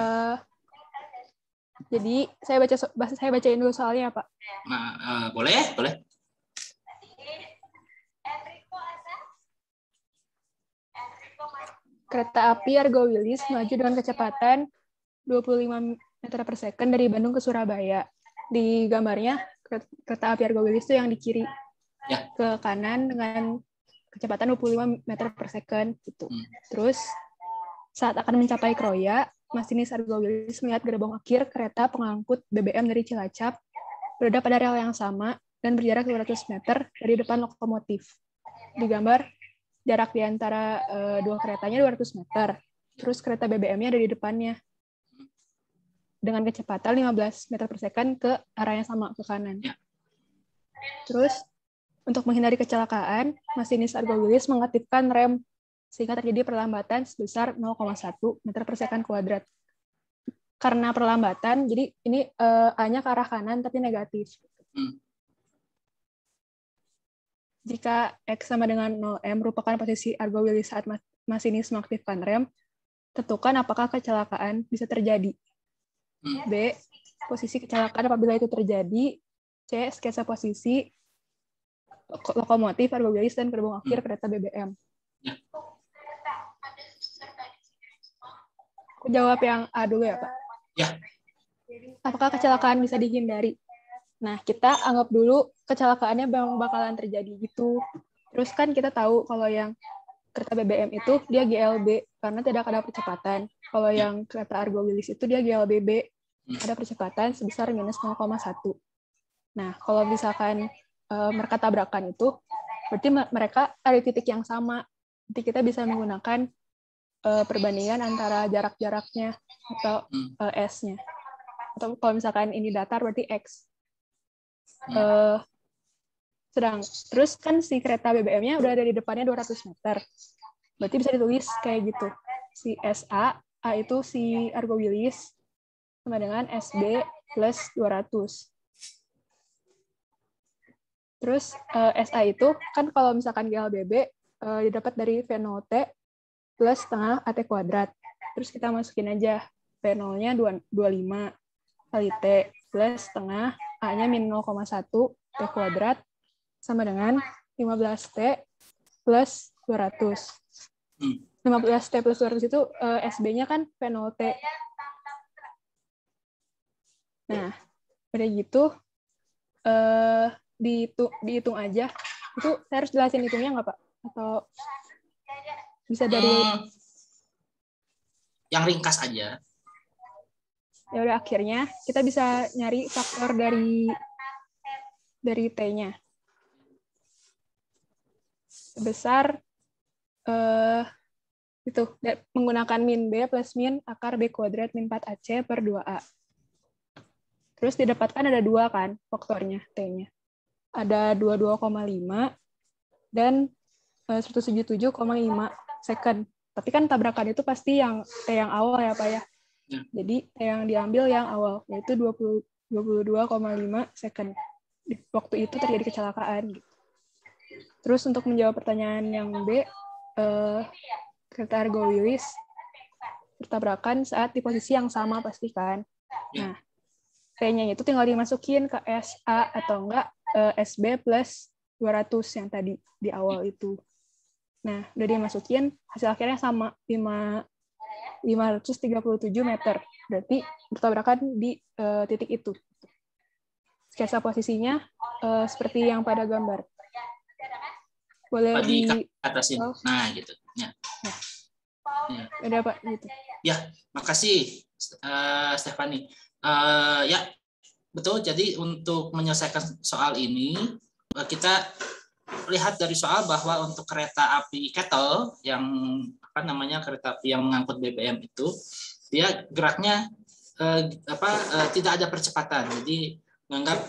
Jadi saya bacain dulu soalnya, Pak. Nah, boleh. Kereta api Argo Wilis melaju dengan kecepatan 25 meter per second dari Bandung ke Surabaya. Di gambarnya, kereta api Argo Wilis itu yang di kiri ke kanan dengan kecepatan 25 meter per second. Gitu. Terus, saat akan mencapai Kroya, masinis Argo Wilis melihat gerbong akhir kereta pengangkut BBM dari Cilacap berada pada rel yang sama dan berjarak 200 meter dari depan lokomotif. Di gambar, jarak di antara dua keretanya 200 meter. Terus kereta BBM-nya ada di depannya. Dengan kecepatan 15 meter per second ke arah yang sama, ke kanan. Terus, untuk menghindari kecelakaan, masinis Argo Wilis mengaktifkan rem sehingga terjadi perlambatan sebesar 0,1 meter per second kuadrat. Karena perlambatan, jadi ini A-nya ke arah kanan tapi negatif. Jika X sama dengan 0M merupakan posisi Argo Wilis saat masinis mengaktifkan rem, tentukan apakah kecelakaan bisa terjadi. B. Posisi kecelakaan apabila itu terjadi. C. Sketsa posisi lokomotif Argo Wilis dan gerbong akhir kereta BBM. Aku jawab yang A dulu ya, Pak. Ya. Apakah kecelakaan bisa dihindari? Nah, kita anggap dulu kecelakaannya bakalan terjadi gitu. Terus kan kita tahu kalau yang kereta BBM itu dia GLB karena tidak ada percepatan. Kalau yang kereta Argo Wilis itu dia GLBB, ada percepatan sebesar minus 0,1. Nah, kalau misalkan mereka tabrakan itu, berarti mereka ada titik yang sama. Jadi kita bisa menggunakan perbandingan antara jarak-jaraknya atau S-nya. Atau kalau misalkan ini datar berarti X. Terus kan si kereta BBM-nya udah ada di depannya 200 meter. Berarti bisa ditulis kayak gitu. Si SA, A itu si Argo Wilis, sama dengan SB plus 200. Terus SA itu, kan kalau misalkan GLBB, didapat dari V0T plus setengah AT kuadrat. Terus kita masukin aja V0-nya 25 kali T plus setengah A-nya min 0,1 T kuadrat sama dengan 15T plus 200. 15T plus 200 itu SB-nya kan V0T. Nah, udah gitu dihitung aja. Itu saya harus jelasin hitungnya nggak, Pak? Atau bisa dari yang ringkas aja. Ya udah, akhirnya kita bisa nyari faktor dari T-nya. Sebesar itu menggunakan min B plus min akar B kuadrat min 4AC per 2A. Terus didapatkan ada 2 kan faktornya T-nya. Ada 22,5 dan 177,5 second. Tapi kan tabrakan itu pasti yang T yang awal ya, Pak ya. Jadi yang diambil yang awal, yaitu 22,5 second. Di waktu itu terjadi kecelakaan. Terus untuk menjawab pertanyaan yang B, kereta Argo Willis bertabrakan saat di posisi yang sama pastikan. Nah, T-nya itu tinggal dimasukin ke SA atau enggak SB plus 200 yang tadi di awal itu. Nah, udah dimasukin, hasil akhirnya sama, 537 meter. Berarti bertabrakan di titik itu. Sketsa posisinya seperti yang pada gambar. Boleh di atasin. Nah, gitu. Ya. Ada Pak gitu. Ya, makasih Stefani. Ya, betul. Jadi untuk menyelesaikan soal ini, kita lihat dari soal bahwa untuk kereta api kettle yang kereta api yang mengangkut BBM itu, dia geraknya tidak ada percepatan. Jadi menganggap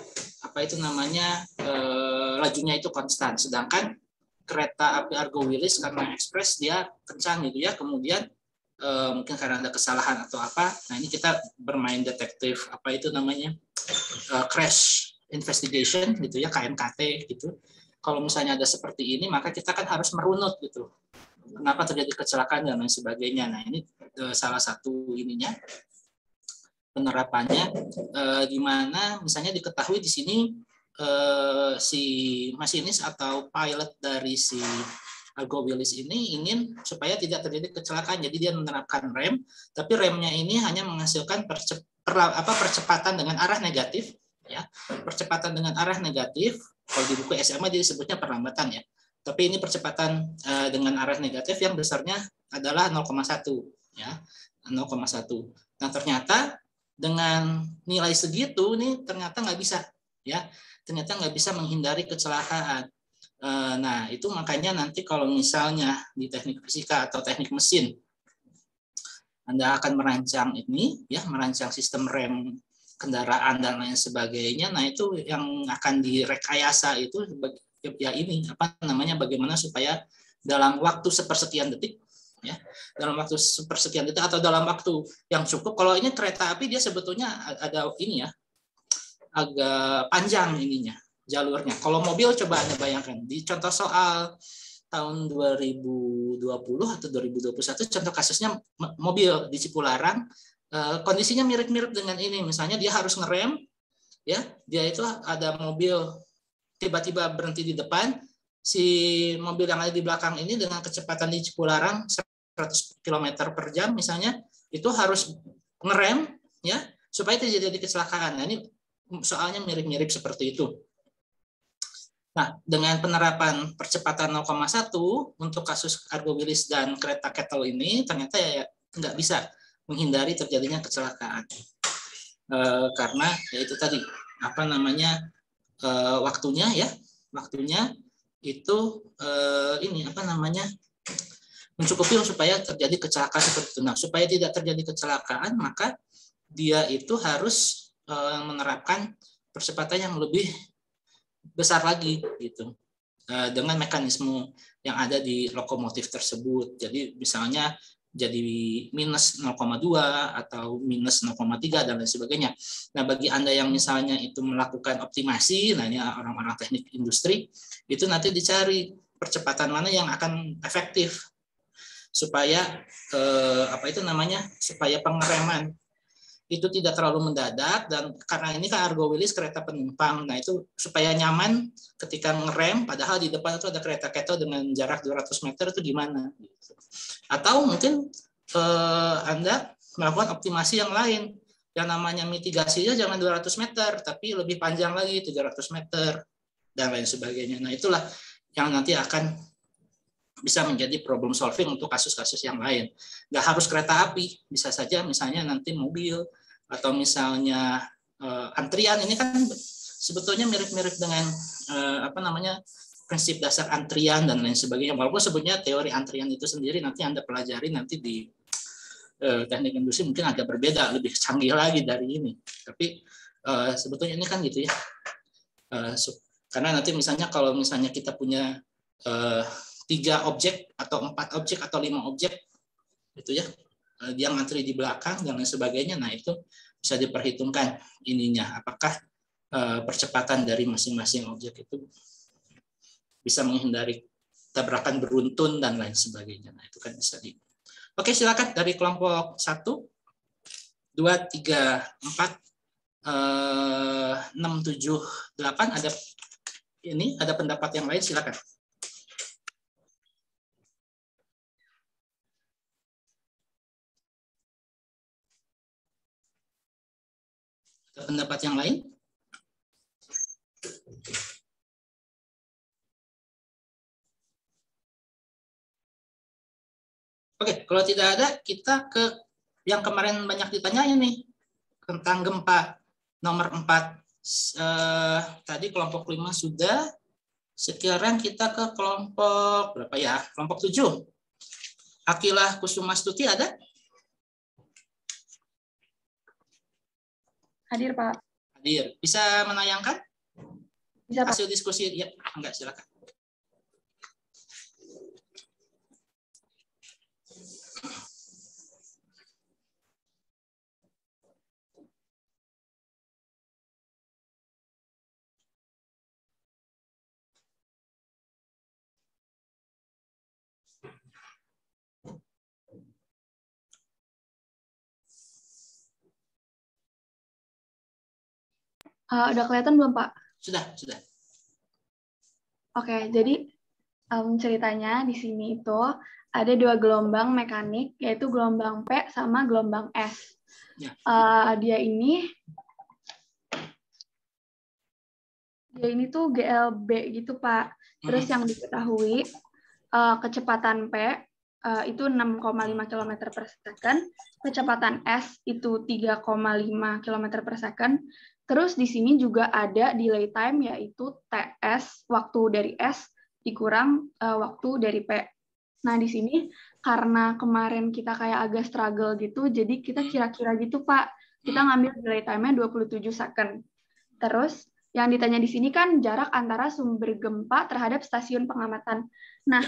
lajunya itu konstan. Sedangkan kereta api Argo Willis karena ekspres dia kencang gitu ya. Kemudian mungkin karena ada kesalahan atau apa. Nah, ini kita bermain detektif crash investigation gitu ya, KMKT gitu. Kalau misalnya ada seperti ini, maka kita kan harus merunut gitu. Kenapa terjadi kecelakaan dan lain sebagainya. Nah, ini salah satu ininya penerapannya, di mana misalnya diketahui di sini si masinis atau pilot dari si Argo Willis ini ingin supaya tidak terjadi kecelakaan. Jadi dia menerapkan rem, tapi remnya ini hanya menghasilkan percepatan dengan arah negatif. Ya, percepatan dengan arah negatif. Kalau di buku SMA dia disebutnya perlambatan ya. Tapi ini percepatan dengan arah negatif yang besarnya adalah 0,1 ya. 0,1. Nah, ternyata dengan nilai segitu nih ternyata nggak bisa ya. Ternyata nggak bisa menghindari kecelakaan. Nah, itu makanya nanti kalau misalnya di teknik fisika atau teknik mesin Anda akan merancang merancang sistem rem kendaraan dan lain sebagainya. Nah, itu yang akan direkayasa itu ya bagaimana supaya dalam waktu sepersekian detik ya, dalam waktu sepersekian detik atau dalam waktu yang cukup. Kalau ini kereta api dia sebetulnya ada ini ya, agak panjang ininya jalurnya. Kalau mobil coba Anda bayangkan di contoh soal tahun 2020 atau 2021 contoh kasusnya mobil di Cipularang, kondisinya mirip-mirip dengan ini. Misalnya dia harus ngerem ya, dia itu ada mobil tiba-tiba berhenti di depan, si mobil yang ada di belakang ini dengan kecepatan di Cipularang 100 km per jam misalnya, itu harus ngerem ya supaya tidak terjadi kecelakaan. Nah, ini soalnya mirip-mirip seperti itu. Nah, dengan penerapan percepatan 0,1 untuk kasus Argo Willis dan kereta kettle ini ternyata ya nggak bisa menghindari terjadinya kecelakaan. Karena ya itu tadi waktunya itu mencukupi supaya terjadi kecelakaan seperti itu. Nah, supaya tidak terjadi kecelakaan, maka dia itu harus menerapkan percepatan yang lebih besar lagi gitu, dengan mekanisme yang ada di lokomotif tersebut. Jadi misalnya jadi minus 0,2 atau minus 0,3 dan lain sebagainya. Nah, bagi Anda yang misalnya itu melakukan optimasi, orang-orang teknik industri, itu nanti dicari percepatan mana yang akan efektif supaya supaya pengereman itu tidak terlalu mendadak, dan karena ini kan Argo Willis kereta penumpang, nah itu supaya nyaman ketika ngerem, padahal di depan itu ada kereta kettle dengan jarak 200 meter itu gimana? Atau mungkin Anda melakukan optimasi yang lain, yang namanya mitigasinya jangan 200 meter, tapi lebih panjang lagi 300 meter dan lain sebagainya. Nah, itulah yang nanti akan bisa menjadi problem solving untuk kasus-kasus yang lain. Nggak harus kereta api, bisa saja misalnya nanti mobil atau misalnya antrian. Ini kan sebetulnya mirip-mirip dengan prinsip dasar antrian dan lain sebagainya. Walaupun sebetulnya teori antrian itu sendiri nanti Anda pelajari nanti di teknik industri mungkin agak berbeda, lebih canggih lagi dari ini. Tapi sebetulnya ini kan gitu ya. Karena nanti misalnya kalau misalnya kita punya 3 objek atau 4 objek atau 5 objek itu ya, dia ngantri di belakang dan lain sebagainya. Nah, itu bisa diperhitungkan ininya apakah percepatan dari masing-masing objek itu bisa menghindari tabrakan beruntun dan lain sebagainya. Nah, itu kan bisa di. Oke, silakan dari kelompok 1, 2, 3, 4, 6, 7, 8 ada pendapat yang lain, silakan. Ada pendapat yang lain? Oke, kalau tidak ada, kita ke yang kemarin banyak ditanyain nih, tentang gempa nomor 4. Tadi kelompok 5 sudah, sekarang kita ke kelompok berapa ya? Kelompok 7. Akilah Kusumastuti ada? Hadir, Pak. Hadir. Bisa menayangkan? Bisa, Pak. Hasil diskusi? Ya, enggak, silakan. Udah kelihatan belum, Pak? Sudah. Oke, jadi ceritanya di sini itu ada 2 gelombang mekanik, yaitu gelombang P sama gelombang S. Ya. Dia ini tuh GLB gitu, Pak. Terus yang diketahui kecepatan P itu 6,5 km per second, kecepatan S itu 3,5 km per second. Terus di sini juga ada delay time, yaitu TS, waktu dari S dikurang waktu dari P. Nah, di sini karena kemarin kita kayak agak struggle gitu, jadi kita kira-kira gitu, Pak. Kita ngambil delay time-nya 27 second. Terus yang ditanya di sini kan jarak antara sumber gempa terhadap stasiun pengamatan. Nah,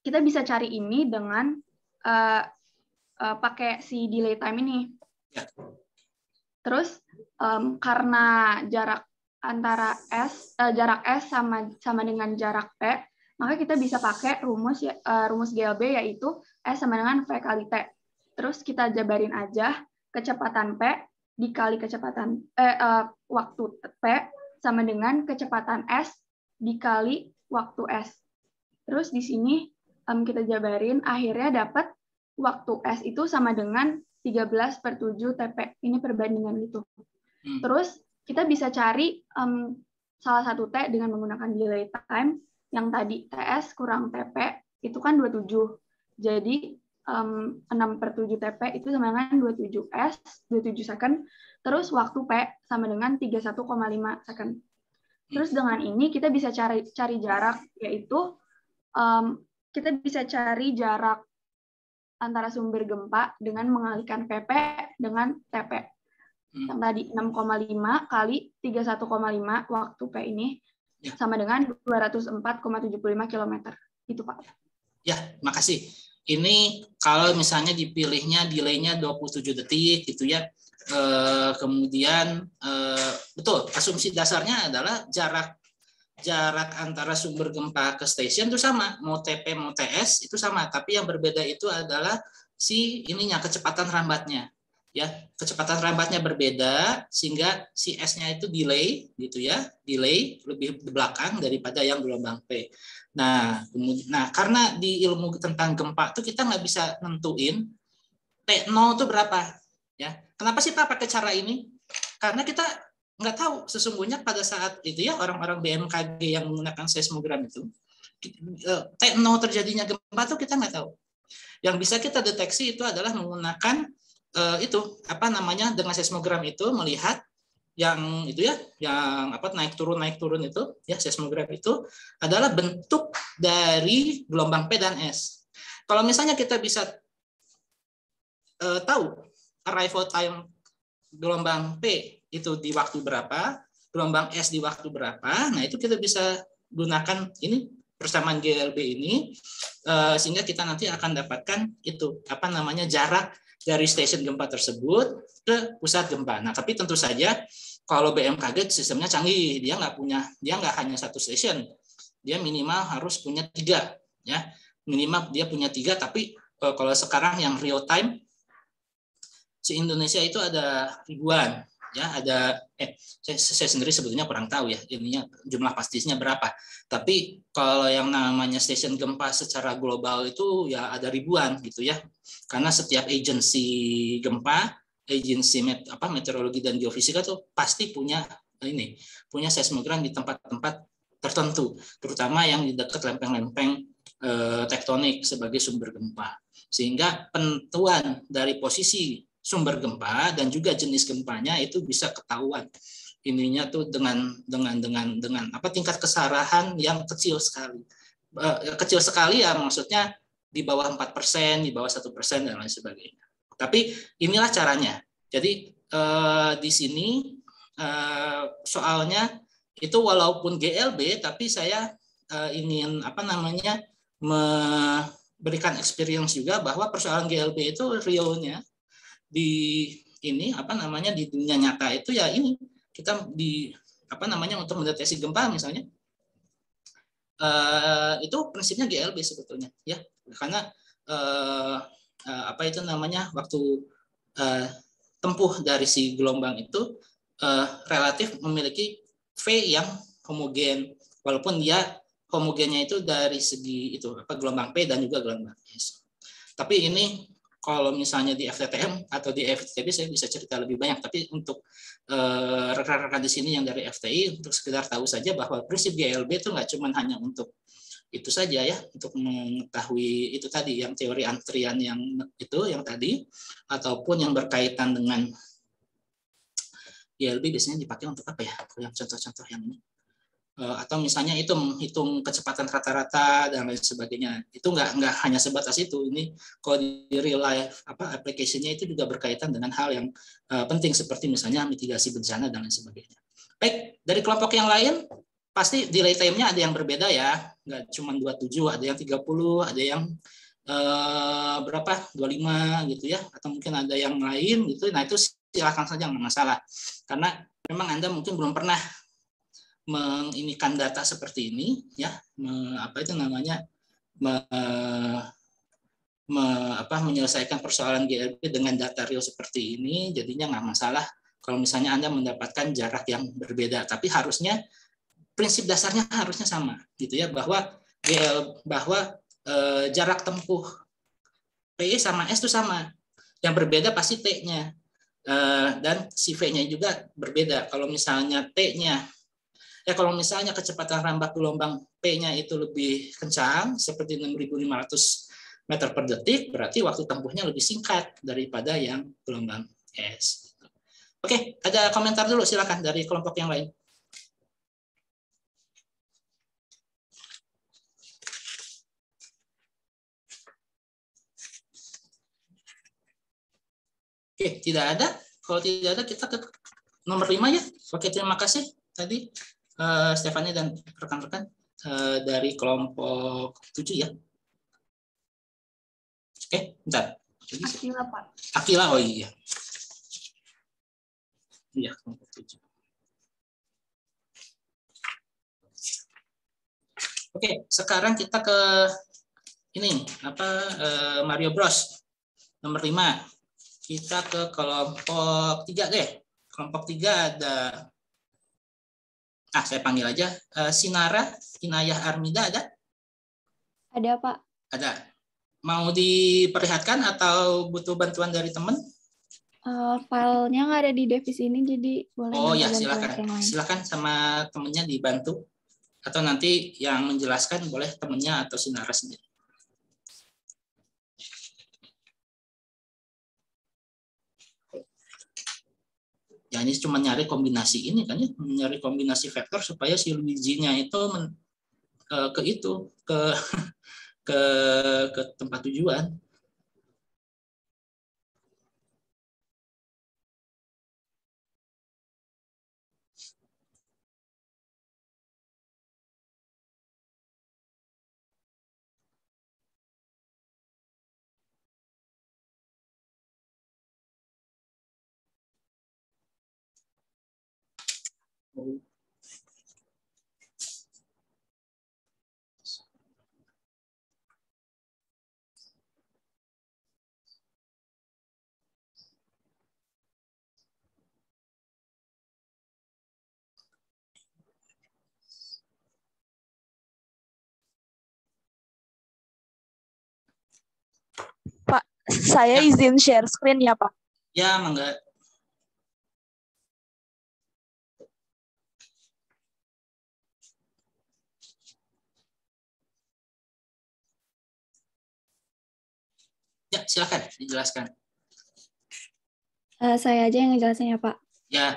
kita bisa cari ini dengan pakai si delay time ini. Terus karena jarak antara jarak S sama dengan jarak P, maka kita bisa pakai rumus GLB, yaitu S sama dengan V kali T. Terus kita jabarin aja kecepatan P dikali kecepatan waktu P sama dengan kecepatan S dikali waktu S. Terus di sini kita jabarin, akhirnya dapat waktu S itu sama dengan 13/7 TP. Ini perbandingan gitu. Terus kita bisa cari salah satu T dengan menggunakan delay time. Yang tadi TS kurang TP itu kan 27. Jadi 6/7 TP itu sama dengan 27 S, 27 second. Terus waktu P sama dengan 31,5 second. Terus dengan ini kita bisa cari jarak, yaitu kita bisa cari jarak antara sumber gempa dengan mengalihkan PP dengan TP. Yang tadi 6,5 kali 31,5 waktu P ini sama dengan 204,75 km. Itu, Pak. Ya, makasih. Ini kalau misalnya dipilihnya delay-nya 27 detik gitu ya. Kemudian betul, asumsi dasarnya adalah jarak antara sumber gempa ke stasiun itu sama, mau TP mau TS itu sama, tapi yang berbeda itu adalah si kecepatan rambatnya. Ya, kecepatan rambatnya berbeda sehingga si S-nya itu delay gitu ya, delay lebih di belakang daripada yang gelombang P. Nah, karena di ilmu tentang gempa itu kita nggak bisa nentuin T0 itu berapa ya. Kenapa sih Pak pakai cara ini? Karena kita nggak tahu sesungguhnya pada saat itu ya orang-orang BMKG yang menggunakan seismogram itu T0 terjadinya gempa itu kita nggak tahu. Yang bisa kita deteksi itu adalah menggunakan dengan seismogram itu melihat yang itu ya, yang naik turun itu ya, seismogram itu adalah bentuk dari gelombang P dan S. Kalau misalnya kita bisa tahu arrival time gelombang P itu di waktu berapa, gelombang S di waktu berapa, nah itu kita bisa gunakan ini persamaan GLB ini sehingga kita nanti akan dapatkan itu jarak dari stasiun gempa tersebut ke pusat gempa. Nah, tapi tentu saja kalau BMKG sistemnya canggih, dia nggak hanya satu station, dia minimal harus punya 3, ya, minimal dia punya 3. Tapi kalau sekarang yang real time, di Indonesia itu ada ribuan, ya, ada saya sendiri sebetulnya kurang tahu ya ininya jumlah pastinya berapa. Tapi kalau yang namanya stasiun gempa secara global itu ya ada ribuan gitu ya, karena setiap agensi gempa, agensi meteorologi dan geofisika tuh pasti punya seismogram di tempat-tempat tertentu, terutama yang di dekat lempeng-lempeng tektonik sebagai sumber gempa. Sehingga penentuan dari posisi sumber gempa dan juga jenis gempanya itu bisa ketahuan ininya tuh dengan tingkat kesalahan yang kecil sekali. Kecil sekali ya, maksudnya di bawah 4%, di bawah 1% dan lain sebagainya. Tapi inilah caranya. Jadi di sini soalnya itu walaupun GLB, tapi saya ingin memberikan experience juga bahwa persoalan GLB itu realnya di di dunia nyata itu ya ini kita untuk mendeteksi gempa misalnya itu prinsipnya GLB sebetulnya ya, karena waktu tempuh dari si gelombang itu relatif memiliki V yang homogen, walaupun dia homogennya itu dari segi gelombang P dan juga gelombang S. Tapi ini kalau misalnya di FTTM atau di FTB saya bisa cerita lebih banyak, tapi untuk rekan-rekan di sini yang dari FTI untuk sekedar tahu saja bahwa prinsip GLB itu nggak cuma hanya untuk itu saja ya, untuk mengetahui itu tadi yang teori antrian yang tadi, ataupun yang berkaitan dengan GLB biasanya dipakai untuk apa ya? Yang contoh-contoh yang ini. Atau misalnya itu menghitung kecepatan rata-rata dan lain sebagainya, itu nggak hanya sebatas itu. Ini kalau di real life application-nya itu juga berkaitan dengan hal yang penting seperti misalnya mitigasi bencana dan lain sebagainya. Baik, dari kelompok yang lain pasti delay time-nya ada yang berbeda ya, nggak cuma 27, ada yang 30, ada yang 25 gitu ya, atau mungkin ada yang lain gitu. Nah itu silakan saja, nggak masalah, karena memang Anda mungkin belum pernah menginikan data seperti ini ya, menyelesaikan persoalan GLB dengan data real seperti ini, jadinya nggak masalah kalau misalnya Anda mendapatkan jarak yang berbeda, tapi harusnya prinsip dasarnya harusnya sama gitu ya, bahwa jarak tempuh P sama S itu sama, yang berbeda pasti T-nya dan si V-nya juga berbeda. Kalau misalnya T-nya kalau misalnya kecepatan rambak gelombang P-nya itu lebih kencang, seperti 6.500 meter per detik, berarti waktu tempuhnya lebih singkat daripada yang gelombang S. Oke, ada komentar dulu, silakan dari kelompok yang lain. Oke, tidak ada. Kalau tidak ada, kita ke nomor 5 ya. Oke, terima kasih tadi Stefani dan rekan-rekan dari kelompok 7 ya. Oke, bentar. Akila, Pak. Akila, oh iya. Iya, kelompok 7. Oke, sekarang kita ke ini Mario Bros. Nomor 5. Kita ke kelompok 3 deh. Kelompok 3 ada saya panggil aja Sinara Inayah Armida, ada? Ada, Pak. Ada. Mau diperlihatkan atau butuh bantuan dari teman? Filenya nggak ada di device ini, jadi boleh. Oh ya, silakan sama temennya dibantu. Atau nanti yang menjelaskan boleh temennya atau Sinara sendiri. Ya ini cuma nyari kombinasi ini kan ya, nyari kombinasi vektor supaya si Luigi-nya itu ke tempat tujuan. Pak, saya izin share screen ya, Pak. Ya, mangga. Ya, silakan dijelaskan. Saya aja yang ngejelasin ya, Pak. Ya.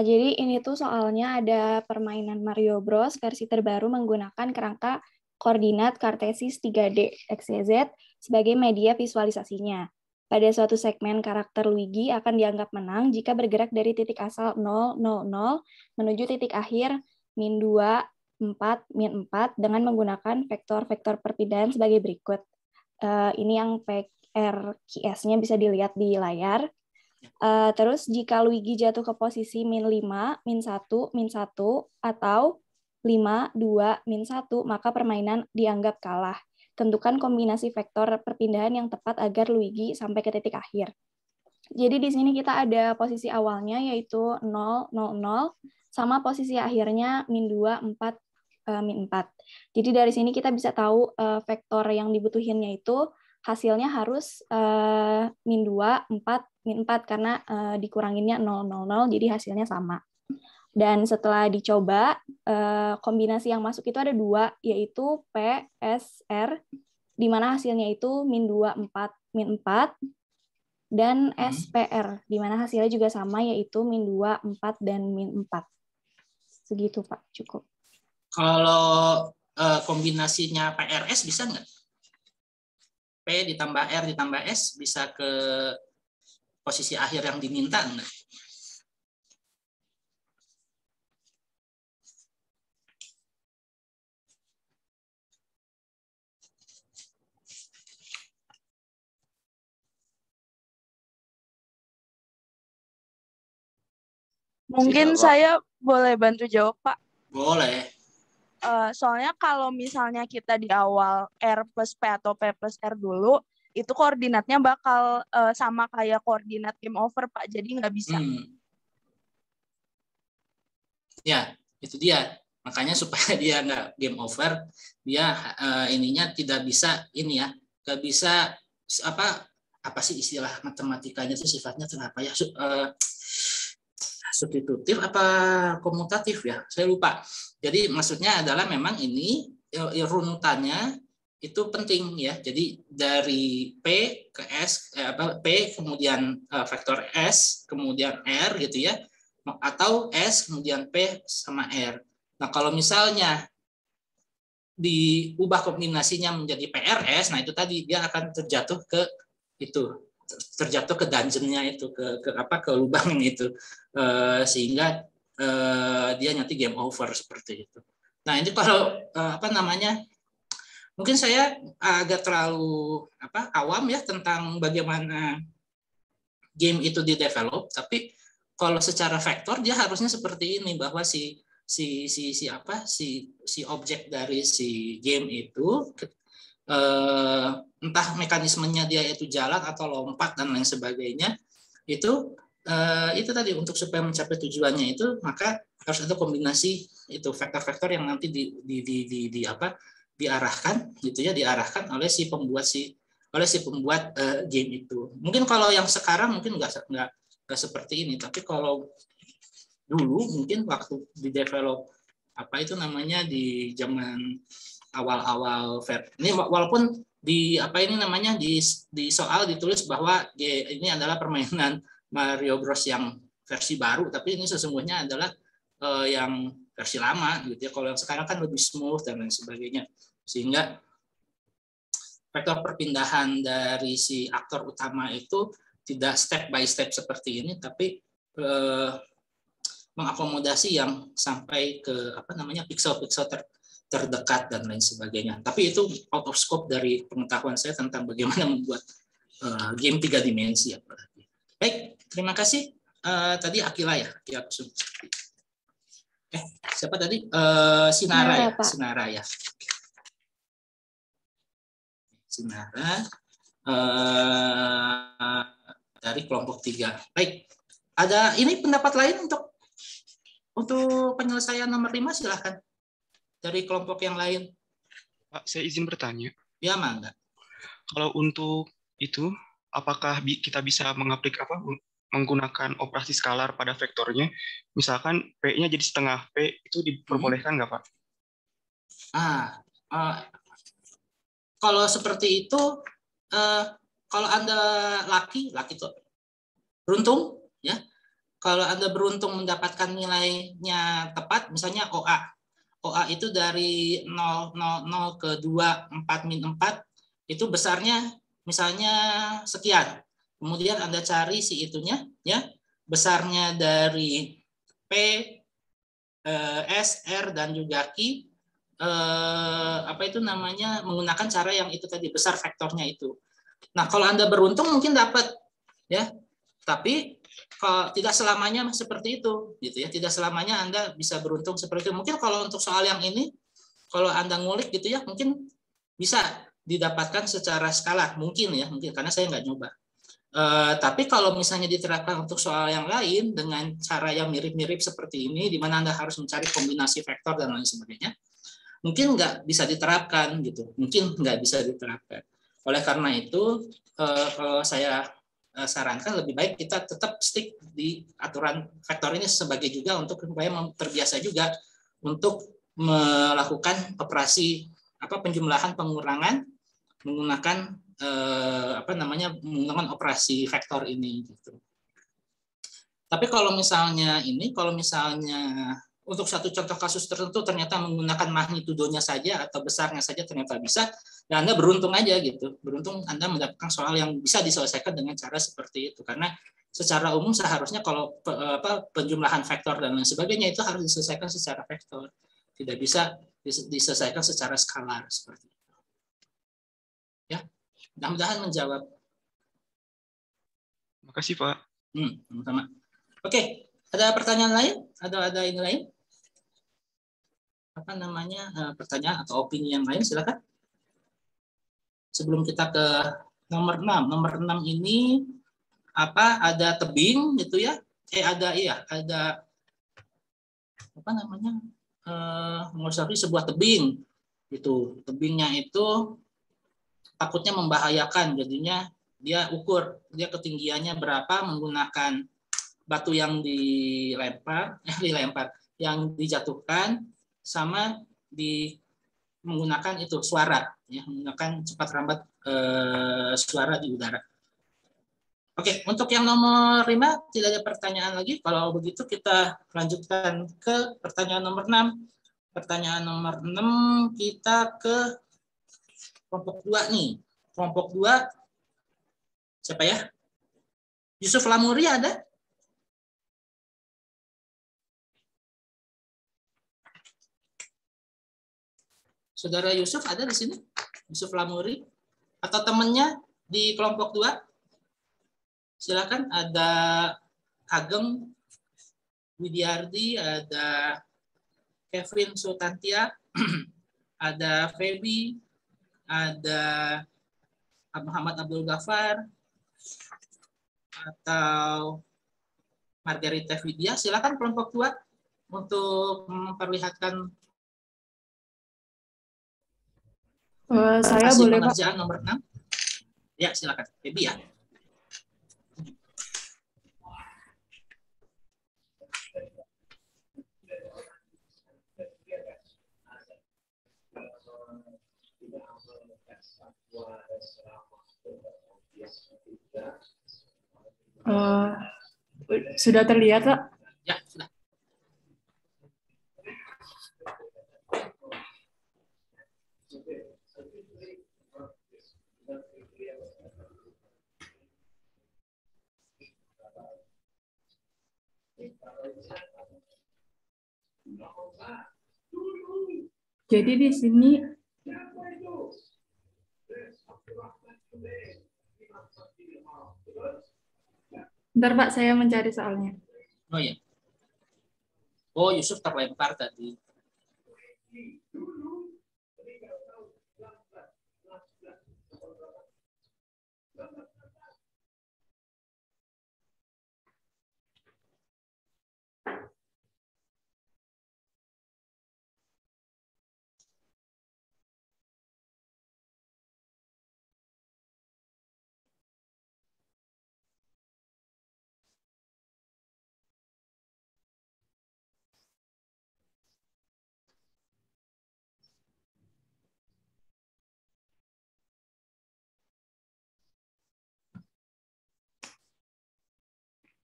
Jadi ini tuh soalnya ada permainan Mario Bros versi terbaru menggunakan kerangka koordinat kartesis 3D XYZ sebagai media visualisasinya. Pada suatu segmen, karakter Luigi akan dianggap menang jika bergerak dari titik asal 0, 0, 0 menuju titik akhir min 2, 4, min 4 dengan menggunakan vektor-vektor perpindahan sebagai berikut. Ini yang PRQS-nya bisa dilihat di layar. Terus jika Luigi jatuh ke posisi min 5, min 1, min 1, atau 5, 2, min 1, maka permainan dianggap kalah. Tentukan kombinasi vektor perpindahan yang tepat agar Luigi sampai ke titik akhir. Jadi di sini kita ada posisi awalnya yaitu 0, 0, 0, sama posisi akhirnya min 2, 4, min 4. Jadi dari sini kita bisa tahu vektor yang dibutuhinnya itu hasilnya harus min 2, 4, min 4 karena dikuranginnya 0, 0, 0, jadi hasilnya sama. Dan setelah dicoba, kombinasi yang masuk itu ada 2, yaitu P, S, R, di mana hasilnya itu min 2, 4, min 4, dan SPR, di mana hasilnya juga sama, yaitu min 2, 4, dan min 4. Segitu, Pak, cukup. Kalau kombinasinya PRS bisa nggak? P ditambah R ditambah S bisa ke posisi akhir yang diminta enggak? Mungkin saya boleh bantu jawab, Pak? Boleh. Soalnya kalau misalnya kita di awal R plus P atau P plus R dulu, itu koordinatnya bakal sama kayak koordinat game over, Pak. Jadi nggak bisa. Ya, itu dia. Makanya supaya dia nggak game over, dia ininya tidak bisa ini ya, nggak bisa apa sih istilah matematikanya itu sifatnya apa ya? Substitutif apa komutatif ya? Saya lupa. Jadi maksudnya adalah memang ini runutannya itu penting ya. Jadi dari P ke S, P kemudian vektor S, kemudian R gitu ya, atau S kemudian P sama R. Nah kalau misalnya diubah kombinasinya menjadi PRS, nah itu tadi dia akan terjatuh ke itu. Terjatuh ke dungeon-nya itu, ke lubang itu, sehingga dia nanti game over seperti itu. Nah ini kalau mungkin saya agak terlalu awam ya tentang bagaimana game itu di-develop, tapi kalau secara vektor dia harusnya seperti ini, bahwa si objek dari si game itu entah mekanismenya dia itu jalan atau lompat dan lain sebagainya, itu tadi untuk supaya mencapai tujuannya itu maka harus ada kombinasi itu vektor-vektor yang nanti diarahkan gitu ya, diarahkan oleh si pembuat game itu. Mungkin kalau yang sekarang mungkin nggak seperti ini, tapi kalau dulu mungkin waktu di develop di zaman awal-awal ini, walaupun di soal ditulis bahwa ini adalah permainan Mario Bros yang versi baru, tapi ini sesungguhnya adalah yang versi lama gitu ya. Kalau yang sekarang kan lebih smooth dan lain sebagainya, sehingga vektor perpindahan dari si aktor utama itu tidak step by step seperti ini, tapi mengakomodasi yang sampai ke pixel-pixel terdekat dan lain sebagainya. Tapi itu out of scope dari pengetahuan saya tentang bagaimana membuat game 3 dimensi. Baik, terima kasih. Tadi Akila ya. Siapa tadi? Sinara ya, Sinara ya. Sinara dari kelompok 3. Baik. Ada ini pendapat lain untuk penyelesaian nomor 5, silahkan. Dari kelompok yang lain. Pak, saya izin bertanya. Ya, mangga. Kalau untuk itu, apakah kita bisa menggunakan operasi skalar pada vektornya? Misalkan P-nya jadi setengah P, itu diperbolehkan nggak, Pak? Kalau seperti itu, kalau Anda laki itu beruntung, ya. Kalau Anda beruntung mendapatkan nilainya tepat, misalnya OA itu dari 0, 0, 0 ke 2, 4, min 4, itu besarnya misalnya sekian. Kemudian Anda cari si itunya, ya, besarnya dari P, S, R, dan juga Q, menggunakan cara yang itu tadi, besar vektornya itu. Nah, kalau Anda beruntung mungkin dapat, ya. Tapi kalau tidak selamanya seperti itu, gitu ya. Tidak selamanya Anda bisa beruntung seperti itu. Mungkin kalau untuk soal yang ini, kalau Anda ngulik gitu ya, mungkin bisa didapatkan secara skala, mungkin karena saya nggak nyoba. Tapi kalau misalnya diterapkan untuk soal yang lain dengan cara yang mirip-mirip seperti ini, di mana Anda harus mencari kombinasi vektor dan lain sebagainya, mungkin nggak bisa diterapkan gitu. Oleh karena itu, kalau saya sarankan lebih baik kita tetap stick di aturan vektor ini sebagai juga untuk supaya terbiasa juga untuk melakukan operasi penjumlahan pengurangan menggunakan menggunakan operasi vektor ini gitu. Tapi kalau misalnya untuk satu contoh kasus tertentu ternyata menggunakan magnitudonya saja atau besarnya saja ternyata bisa, ya Anda beruntung aja gitu. Beruntung Anda mendapatkan soal yang bisa diselesaikan dengan cara seperti itu. Karena secara umum seharusnya kalau penjumlahan vektor dan lain sebagainya itu harus diselesaikan secara vektor. Tidak bisa diselesaikan secara skalar seperti itu. Ya, mudah-mudahan menjawab. Terima kasih, Pak. Sama-sama. Oke, ada pertanyaan lain? Ada ini lain? Pertanyaan atau opini yang lain, silakan. Sebelum kita ke nomor 6. Nomor 6 ini ada tebing gitu ya. Ada sebuah tebing gitu. Tebingnya itu takutnya membahayakan, jadinya dia ukur dia ketinggiannya berapa menggunakan batu yang yang dijatuhkan sama menggunakan itu suara, ya, menggunakan cepat rambat suara di udara. Oke, untuk yang nomor 5 tidak ada pertanyaan lagi. Kalau begitu kita lanjutkan ke pertanyaan nomor 6. Pertanyaan nomor 6 kita ke kelompok 2 nih. Kelompok 2 siapa ya? Yusuf Lamuri ada? Saudara Yusuf ada di sini? Yusuf Lamuri atau temannya di kelompok 2? Silakan, ada Ageng Widiardi, ada Kevin Sutantia, ada Feby, ada Muhammad Abdul Ghaffar, atau Margarita Vidya. Silakan kelompok 2 untuk memperlihatkan saya boleh, Pak. Pengerjaan nomor 6. Ya, silakan. Feby ya. Sudah terlihat, Pak? Ya, sudah. Jadi di sini bentar, Pak, saya mencari soalnya. Oh ya. Oh, Yusuf terlempar tadi.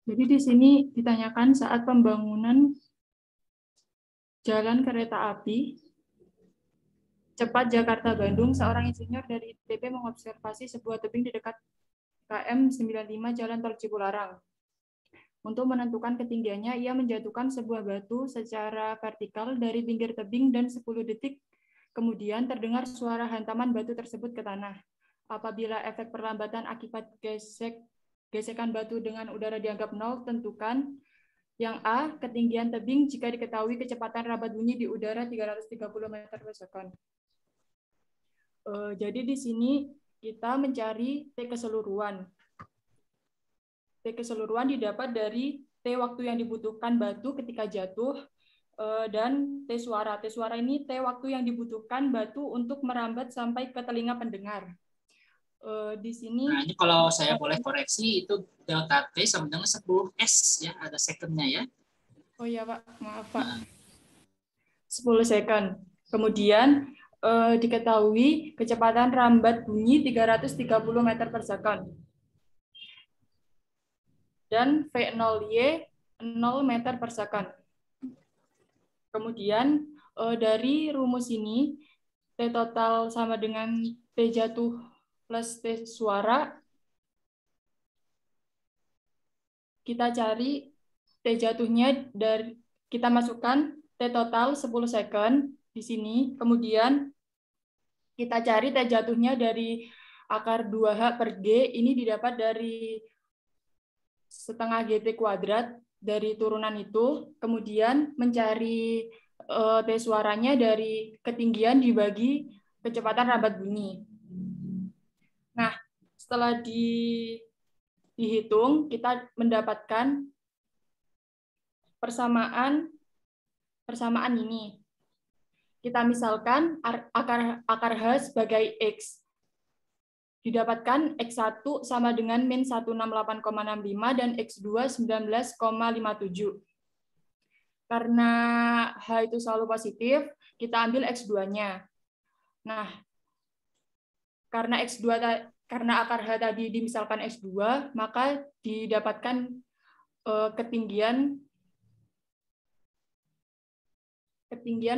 Jadi di sini ditanyakan saat pembangunan jalan kereta api cepat Jakarta-Bandung, seorang insinyur dari ITB mengobservasi sebuah tebing di dekat KM 95 Jalan Tol Cipularang. Untuk menentukan ketinggiannya, ia menjatuhkan sebuah batu secara vertikal dari pinggir tebing dan 10 detik kemudian terdengar suara hantaman batu tersebut ke tanah. Apabila efek perlambatan akibat gesekan batu dengan udara dianggap 0, tentukan yang A, ketinggian tebing jika diketahui kecepatan rabat bunyi di udara 330 meter per second. Jadi di sini kita mencari T keseluruhan. T keseluruhan didapat dari T waktu yang dibutuhkan batu ketika jatuh, dan T suara. T suara ini T waktu yang dibutuhkan batu untuk merambat sampai ke telinga pendengar. Di sini. Nah, ini kalau saya boleh koreksi, itu delta T sama dengan 10S ya, ada secondnya ya. Oh iya Pak, maaf Pak. 10 second. Kemudian diketahui kecepatan rambat bunyi 330 meter per second. Dan V0Y 0 meter per second. Kemudian dari rumus ini, T total sama dengan T jatuh plus T suara. Kita cari T jatuhnya dari, kita masukkan T total 10 second di sini. Kemudian kita cari T jatuhnya dari akar 2H per G. Ini didapat dari setengah GT kuadrat dari turunan itu. Kemudian mencari T suaranya dari ketinggian dibagi kecepatan rambat bunyi. Nah, setelah dihitung, kita mendapatkan persamaan ini. Kita misalkan akar H sebagai X. Didapatkan X1 sama dengan min 168,65 dan X2 19,57. Karena H itu selalu positif, kita ambil X2-nya. Nah, karena akar H tadi dimisalkan X2, maka didapatkan ketinggian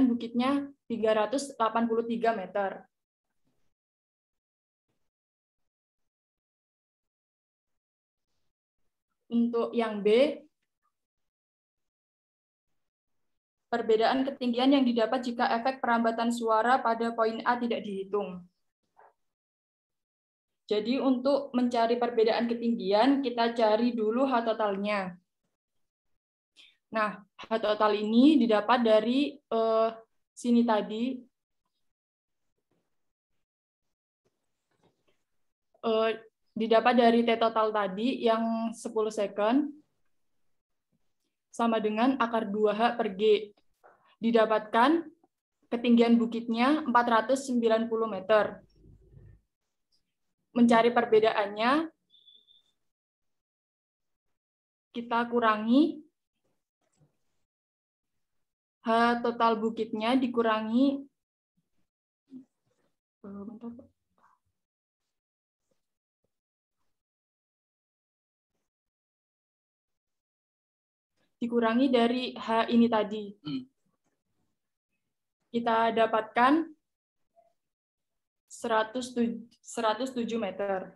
bukitnya 383 meter. Untuk yang B, perbedaan ketinggian yang didapat jika efek perambatan suara pada poin A tidak dihitung. Jadi untuk mencari perbedaan ketinggian, kita cari dulu H totalnya. Nah, H total ini didapat dari sini tadi. Didapat dari T total tadi yang 10 second sama dengan akar 2H per G. Didapatkan ketinggian bukitnya 490 meter. Mencari perbedaannya, kita kurangi H total bukitnya dikurangi dari H ini tadi. Kita dapatkan 107 meter.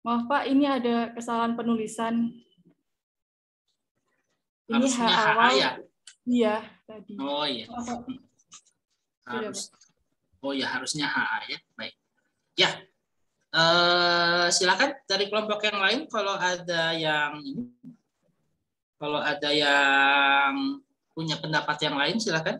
Maaf Pak, ini ada kesalahan penulisan. Ini H awal. Ya? Iya, tadi. Oh iya. Harusnya HA ya. Baik. Ya. Silakan dari kelompok yang lain kalau ada yang ini. Kalau ada yang punya pendapat yang lain, silakan.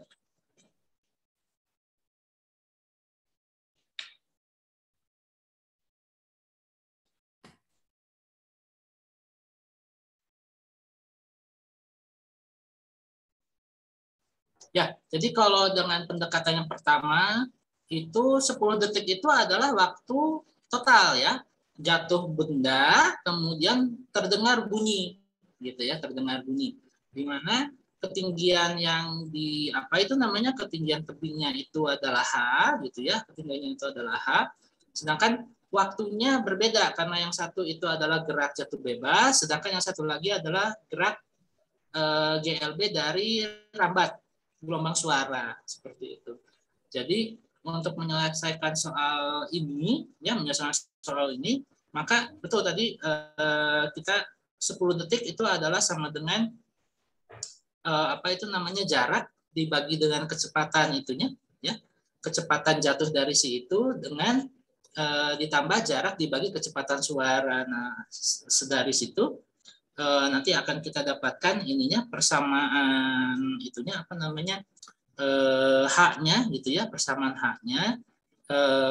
Ya, jadi kalau dengan pendekatan yang pertama, itu 10 detik itu adalah waktu total ya. Jatuh benda, kemudian terdengar bunyi, gitu ya, terdengar bunyi. Di mana ketinggian yang di apa itu namanya, ketinggian tebingnya itu adalah H, gitu ya, ketinggiannya itu adalah H. Sedangkan waktunya berbeda karena yang satu itu adalah gerak jatuh bebas, sedangkan yang satu lagi adalah gerak GLB dari rambat gelombang suara, seperti itu. Jadi untuk menyelesaikan soal ini, ya menyelesaikan soal ini, maka betul tadi kita 10 detik itu adalah sama dengan apa itu namanya, jarak dibagi dengan kecepatan itunya, ya kecepatan jatuh dari si itu dengan ditambah jarak dibagi kecepatan suara. Nah, dari situ nanti akan kita dapatkan ininya, persamaan itunya apa namanya, H-nya gitu ya, persamaan H-nya.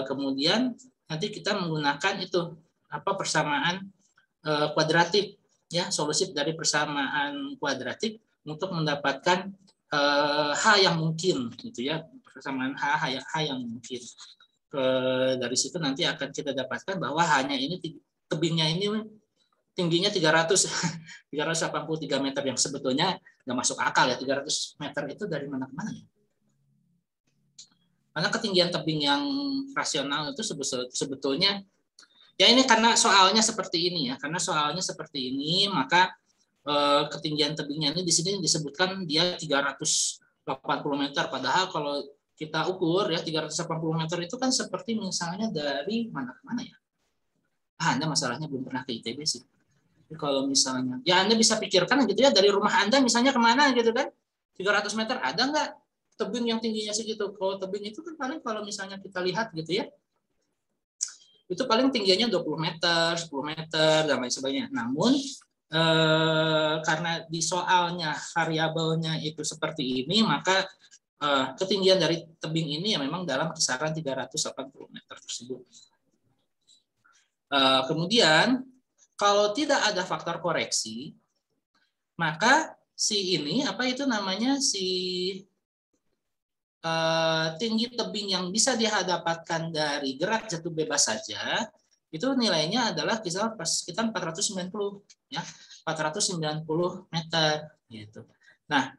Kemudian nanti kita menggunakan itu apa, persamaan kuadratik ya, solusi dari persamaan kuadratik untuk mendapatkan H yang mungkin gitu ya, persamaan H yang mungkin. Dari situ nanti akan kita dapatkan bahwa H-nya ini, tebingnya ini tingginya 383 meter, yang sebetulnya nggak masuk akal ya. 300 meter itu dari mana ke mana ya? Karena ketinggian tebing yang rasional itu sebetulnya, ya ini karena soalnya seperti ini ya, karena soalnya seperti ini, maka ketinggian tebingnya ini di sini disebutkan dia 380 meter, padahal kalau kita ukur ya 380 meter itu kan seperti misalnya dari mana ke mana ya? Anda masalahnya belum pernah ke ITB sih. Kalau misalnya, ya Anda bisa pikirkan gitu ya, dari rumah Anda misalnya kemana gitu kan, 300 meter ada nggak tebing yang tingginya segitu? Kalau tebing itu kan paling kalau misalnya kita lihat gitu ya, itu paling tingginya 20 meter, 10 meter, dan lain sebagainya. Namun, karena di soalnya variabelnya itu seperti ini, maka ketinggian dari tebing ini ya memang dalam kisaran 380 meter tersebut. Kemudian, kalau tidak ada faktor koreksi, maka si ini apa itu namanya, si tinggi tebing yang bisa didapatkan dari gerak jatuh bebas saja itu nilainya adalah sekitar 490 ya, 490 meter gitu. Nah,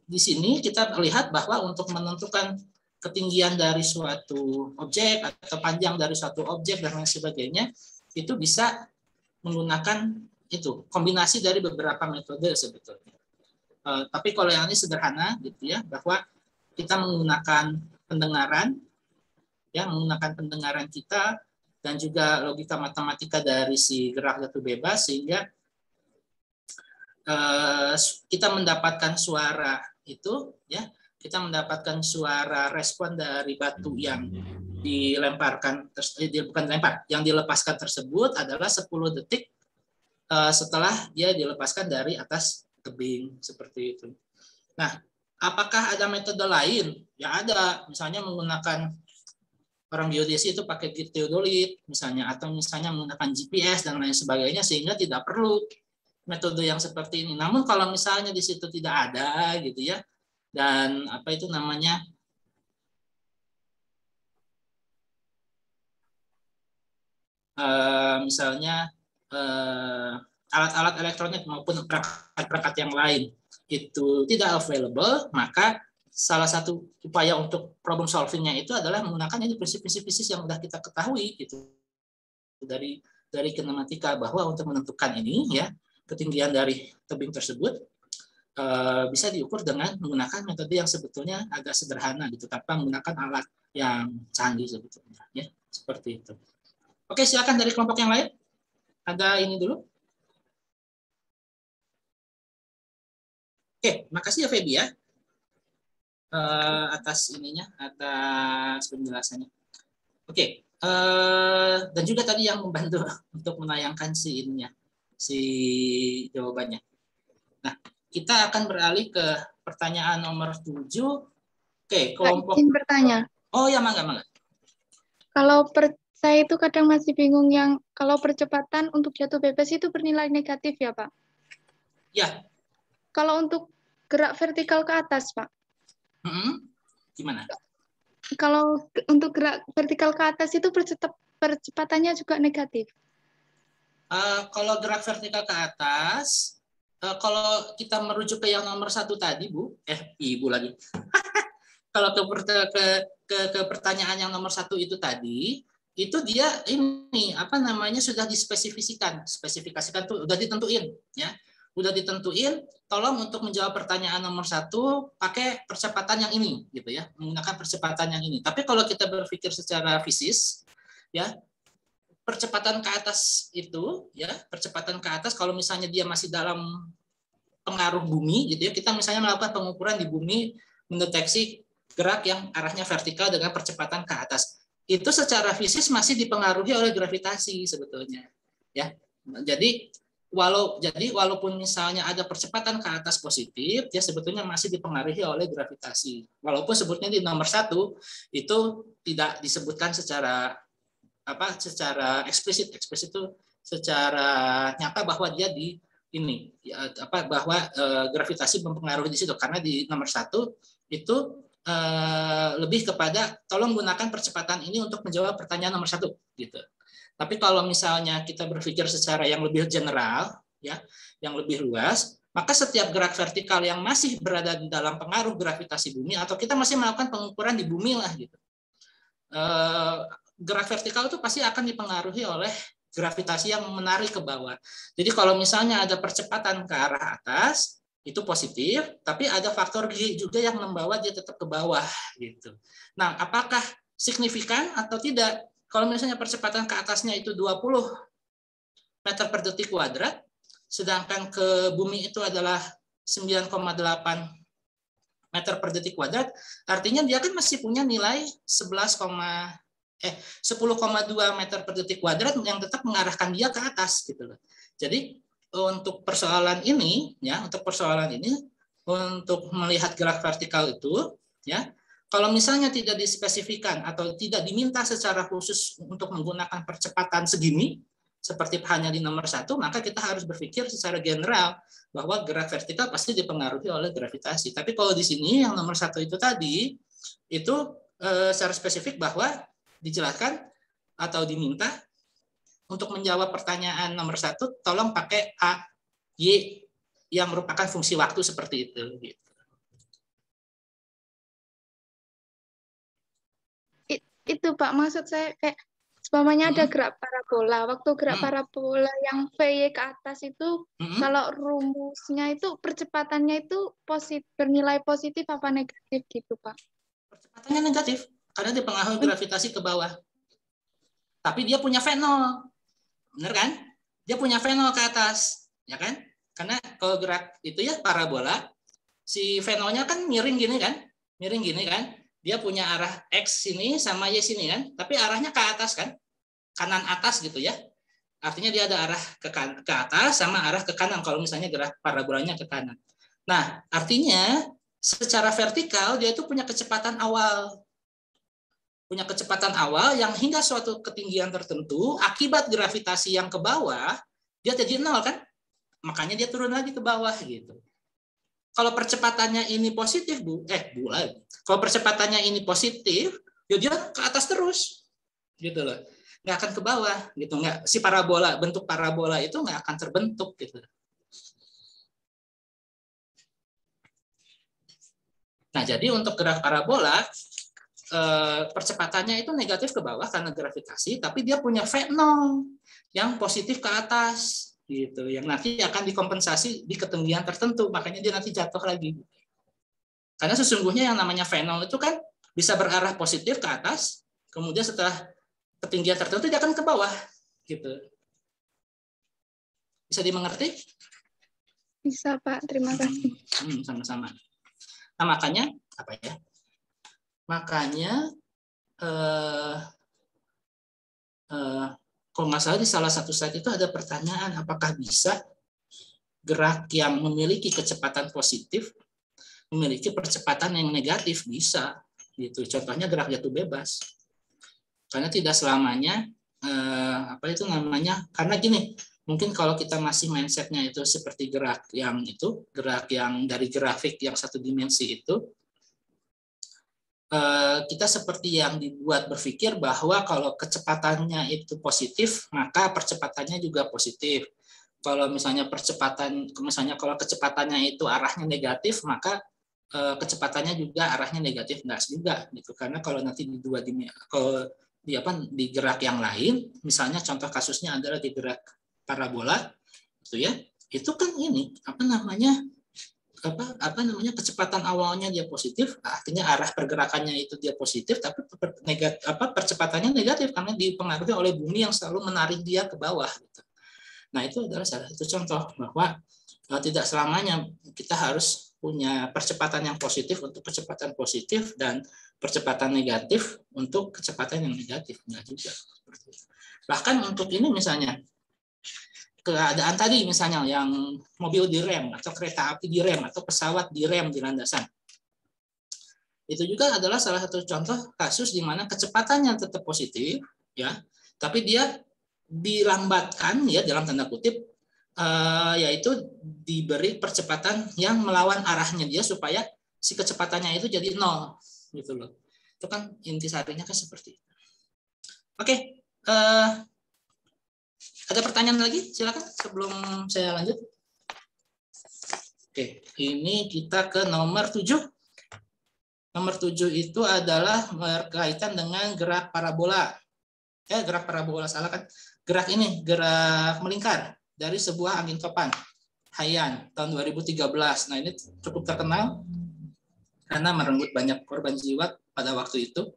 di sini kita lihat bahwa untuk menentukan ketinggian dari suatu objek atau panjang dari suatu objek dan lain sebagainya, itu bisa menggunakan itu kombinasi dari beberapa metode sebetulnya. Tapi kalau yang ini sederhana gitu ya, bahwa kita menggunakan pendengaran, ya menggunakan pendengaran kita dan juga logika matematika dari si gerak jatuh bebas, sehingga kita mendapatkan suara itu ya. Kita mendapatkan suara respon dari batu yang dilemparkan, bukan dilempar, yang dilepaskan tersebut adalah 10 detik setelah dia dilepaskan dari atas tebing, seperti itu. Nah, apakah ada metode lain? Ya ada, misalnya menggunakan, orang geodesi itu pakai git theodolit misalnya, atau misalnya menggunakan GPS dan lain sebagainya, sehingga tidak perlu metode yang seperti ini. Namun kalau misalnya di situ tidak ada gitu ya, dan apa itu namanya, misalnya alat-alat elektronik maupun perangkat-perangkat yang lain itu tidak available, maka salah satu upaya untuk problem solvingnya itu adalah menggunakan ini prinsip-prinsip fisik yang sudah kita ketahui gitu dari kinematika, bahwa untuk menentukan ini ya ketinggian dari tebing tersebut bisa diukur dengan menggunakan metode yang sebetulnya agak sederhana gitu, tanpa menggunakan alat yang canggih sebetulnya ya, seperti itu. Oke, silakan dari kelompok yang lain. Ada ini dulu. Oke, makasih ya Feby ya atas ininya, atas penjelasannya. Oke, dan juga tadi yang membantu untuk menayangkan si ininya, si jawabannya. Nah, kita akan beralih ke pertanyaan nomor 7. Oke, kelompok. Izin bertanya. Oh ya, mangga. Kalau saya itu kadang masih bingung yang kalau percepatan untuk jatuh bebas itu bernilai negatif ya, Pak? Ya. Kalau untuk gerak vertikal ke atas, Pak? Gimana? Kalau untuk gerak vertikal ke atas itu percepatannya juga negatif. Kalau gerak vertikal ke atas, kalau kita merujuk ke yang nomor 1 tadi, Bu, Ibu lagi. Kalau ke pertanyaan yang nomor 1 itu tadi, itu dia ini sudah dispesifikasikan. Spesifikasikan tuh udah ditentuin, ya. Udah ditentuin, tolong untuk menjawab pertanyaan nomor 1 pakai percepatan yang ini, gitu ya, menggunakan percepatan yang ini. Tapi kalau kita berpikir secara fisis, ya, percepatan ke atas itu, ya, percepatan ke atas kalau misalnya dia masih dalam pengaruh bumi, gitu ya, kita misalnya melakukan pengukuran di bumi, mendeteksi gerak yang arahnya vertikal dengan percepatan ke atas, itu secara fisis masih dipengaruhi oleh gravitasi sebetulnya, ya. Jadi walaupun misalnya ada percepatan ke atas positif, dia sebetulnya masih dipengaruhi oleh gravitasi. Walaupun sebutnya di nomor 1 itu tidak disebutkan secara eksplisit itu secara nyata bahwa dia bahwa gravitasi mempengaruhi di situ, karena di nomor 1 itu lebih kepada tolong gunakan percepatan ini untuk menjawab pertanyaan nomor 1 gitu. Tapi kalau misalnya kita berpikir secara yang lebih general, ya, yang lebih luas, maka setiap gerak vertikal yang masih berada di dalam pengaruh gravitasi bumi, atau kita masih melakukan pengukuran di bumi lah gitu, gerak vertikal itu pasti akan dipengaruhi oleh gravitasi yang menarik ke bawah. Jadi kalau misalnya ada percepatan ke arah atas, itu positif, tapi ada faktor G juga yang membawa dia tetap ke bawah gitu. Nah, apakah signifikan atau tidak? Kalau misalnya percepatan ke atasnya itu 20 meter per detik kuadrat, sedangkan ke bumi itu adalah 9,8 meter per detik kuadrat, artinya dia kan masih punya nilai 10,2 meter per detik kuadrat yang tetap mengarahkan dia ke atas gitu loh. Jadi untuk persoalan ini, untuk melihat gerak vertikal itu, ya, kalau misalnya tidak dispesifikan atau tidak diminta secara khusus untuk menggunakan percepatan segini, seperti hanya di nomor 1, maka kita harus berpikir secara general bahwa gerak vertikal pasti dipengaruhi oleh gravitasi. Tapi kalau di sini yang nomor 1 itu tadi, itu secara spesifik bahwa dijelaskan atau diminta untuk menjawab pertanyaan nomor 1, tolong pakai A, Y yang merupakan fungsi waktu seperti itu. Gitu. Itu Pak, maksud saya kayak semuanya ada gerak parabola. Waktu gerak parabola yang VY ke atas itu, kalau rumusnya itu percepatannya itu bernilai positif apa negatif gitu Pak? Percepatannya negatif, karena dipengaruhi gravitasi ke bawah. Tapi dia punya V0. Benar kan? Dia punya V0 ke atas, ya kan? Karena kalau gerak itu ya parabola, si V0-nya kan miring gini kan? Miring gini kan? Dia punya arah X sini sama Y sini kan? Tapi arahnya ke atas kan? Kanan atas gitu ya. Artinya dia ada arah ke atas sama arah ke kanan kalau misalnya gerak parabolanya ke kanan. Nah, artinya secara vertikal dia itu punya kecepatan awal. Punya kecepatan awal yang hingga suatu ketinggian tertentu akibat gravitasi yang ke bawah dia jadi 0 kan, makanya dia turun lagi ke bawah gitu. Kalau percepatannya ini positif kalau percepatannya ini positif, ya dia ke atas terus gitu loh, nggak akan ke bawah gitu, nggak, si parabola, bentuk parabola itu nggak akan terbentuk gitu. Nah, jadi untuk gerak parabola percepatannya itu negatif ke bawah karena gravitasi, tapi dia punya V0 yang positif ke atas gitu, yang nanti akan dikompensasi di ketinggian tertentu, makanya dia nanti jatuh lagi. Karena sesungguhnya yang namanya V0 itu kan bisa berarah positif ke atas, kemudian setelah ketinggian tertentu dia akan ke bawah gitu. Bisa dimengerti? Bisa Pak, terima kasih. Sama-sama. Nah, makanya apa ya? Makanya kalau nggak salah di salah satu slide itu ada pertanyaan, apakah bisa gerak yang memiliki kecepatan positif memiliki percepatan yang negatif? Bisa, gitu. Contohnya gerak jatuh bebas. Karena tidak selamanya karena gini, mungkin kalau kita masih mindsetnya itu seperti gerak yang dari grafik yang satu dimensi itu, kita seperti yang dibuat berpikir bahwa kalau kecepatannya itu positif, maka percepatannya juga positif. Kalau misalnya kalau kecepatannya itu arahnya negatif, maka kecepatannya juga arahnya negatif, enggak juga gitu. Karena kalau nanti di gerak yang lain, misalnya contoh kasusnya adalah di gerak parabola, gitu ya, itu kan ini kecepatan awalnya dia positif, artinya arah pergerakannya itu dia positif, tapi percepatannya negatif karena dipengaruhi oleh bumi yang selalu menarik dia ke bawah. Gitu. Nah itu adalah salah satu contoh bahwa tidak selamanya kita harus punya percepatan yang positif untuk kecepatan positif dan percepatan negatif untuk kecepatan yang negatif. Enggak juga. Bahkan untuk ini misalnya keadaan tadi misalnya yang mobil direm atau kereta api direm atau pesawat direm di landasan. Itu juga adalah salah satu contoh kasus di mana kecepatannya tetap positif ya, tapi dia dilambatkan ya dalam tanda kutip, yaitu diberi percepatan yang melawan arahnya dia supaya si kecepatannya itu jadi 0 gitu loh. Itu kan intisarinya kan seperti itu. Oke, ada pertanyaan lagi? Silakan sebelum saya lanjut. Oke, ini kita ke nomor 7. Nomor 7 itu adalah berkaitan dengan gerak parabola. Gerak parabola salah kan? Gerak melingkar dari sebuah angin topan Haiyan tahun 2013. Nah, ini cukup terkenal karena merenggut banyak korban jiwa pada waktu itu.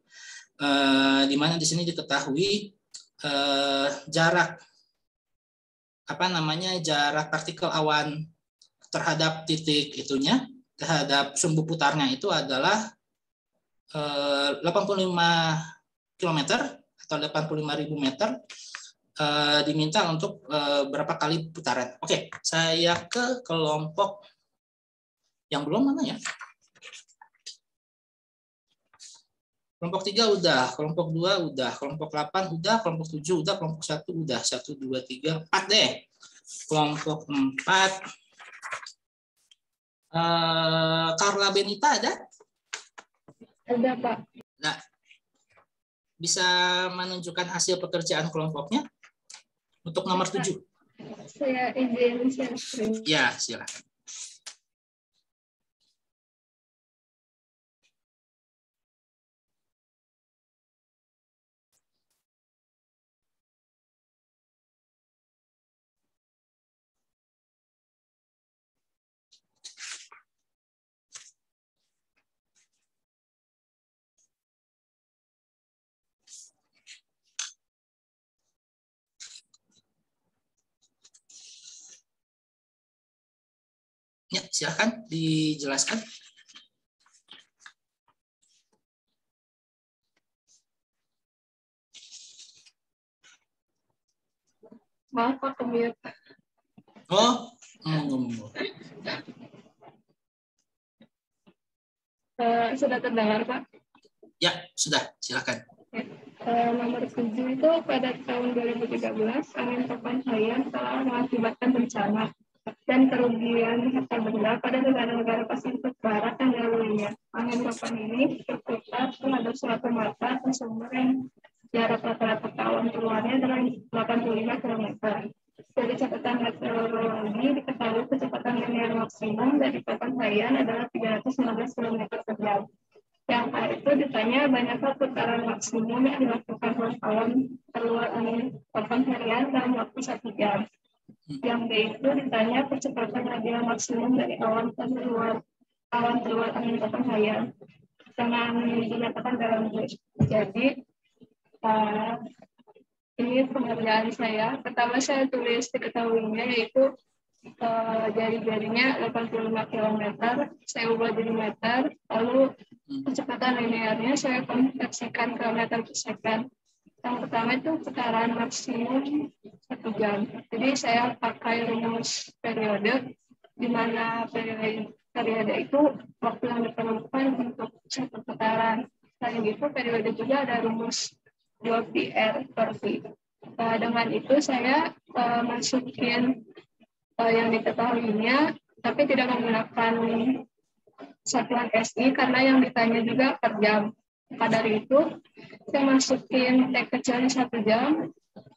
Di mana di sini diketahui jarak jarak partikel awan terhadap titik itunya, terhadap sumbu putarnya itu adalah 85 km atau 85.000 meter, diminta untuk berapa kali putaran. Oke, saya ke kelompok yang belum mana ya? Kelompok 3 udah, kelompok 2 udah, kelompok 8 udah, kelompok 7 udah, kelompok 1 udah. 1, 2, 3, 4 deh. Kelompok 4. Carla Benita ada? Ada, Pak. Nah, bisa menunjukkan hasil pekerjaan kelompoknya untuk nomor 7. Saya izin share screen. Ya, silakan. Ya, silakan dijelaskan. Maaf, Pak, kemute. Oh, sudah terdengar, Pak? Ya, sudah. Silakan. Nomor 7 itu pada tahun 2013, angin topan Haiyan telah mengakibatkan bencana dan kerugian harta benda pada negara-negara Pasifik Barat yang dilaluinya. Angin topan ini berputar terhadap suatu mata atau sumber yang jarak rata-rata awan keluarnya adalah 85 km. Dari catatan meteorologi diketahui kecepatan linear maksimum dari topan Haiyan adalah 315 km per jam. Yang itu ditanya banyaklah putaran maksimum yang dilakukan oleh awan keluar angin topan Haiyan dalam waktu 1 jam. Yang B itu ditanya percepatan radial maksimum dari awan keluar angin topan Haiyan dengan dinyatakan dalam B. Jadi ini pengerjaan saya. Pertama saya tulis diketahuinya yaitu jari-jarinya 85 km, saya ubah jadi meter, lalu kecepatan linearnya saya konversikan ke meter per second. Yang pertama itu putaran maksimum 1 jam. Jadi saya pakai rumus periode, di mana periode itu waktu yang diperlukan untuk 1 putaran. Selain itu, periode juga ada rumus 2πr per V. Dengan itu saya masukin yang diketahuinya, tapi tidak menggunakan satuan SI karena yang ditanya juga per jam. Maka dari itu, saya masukin T kecilnya 1 jam,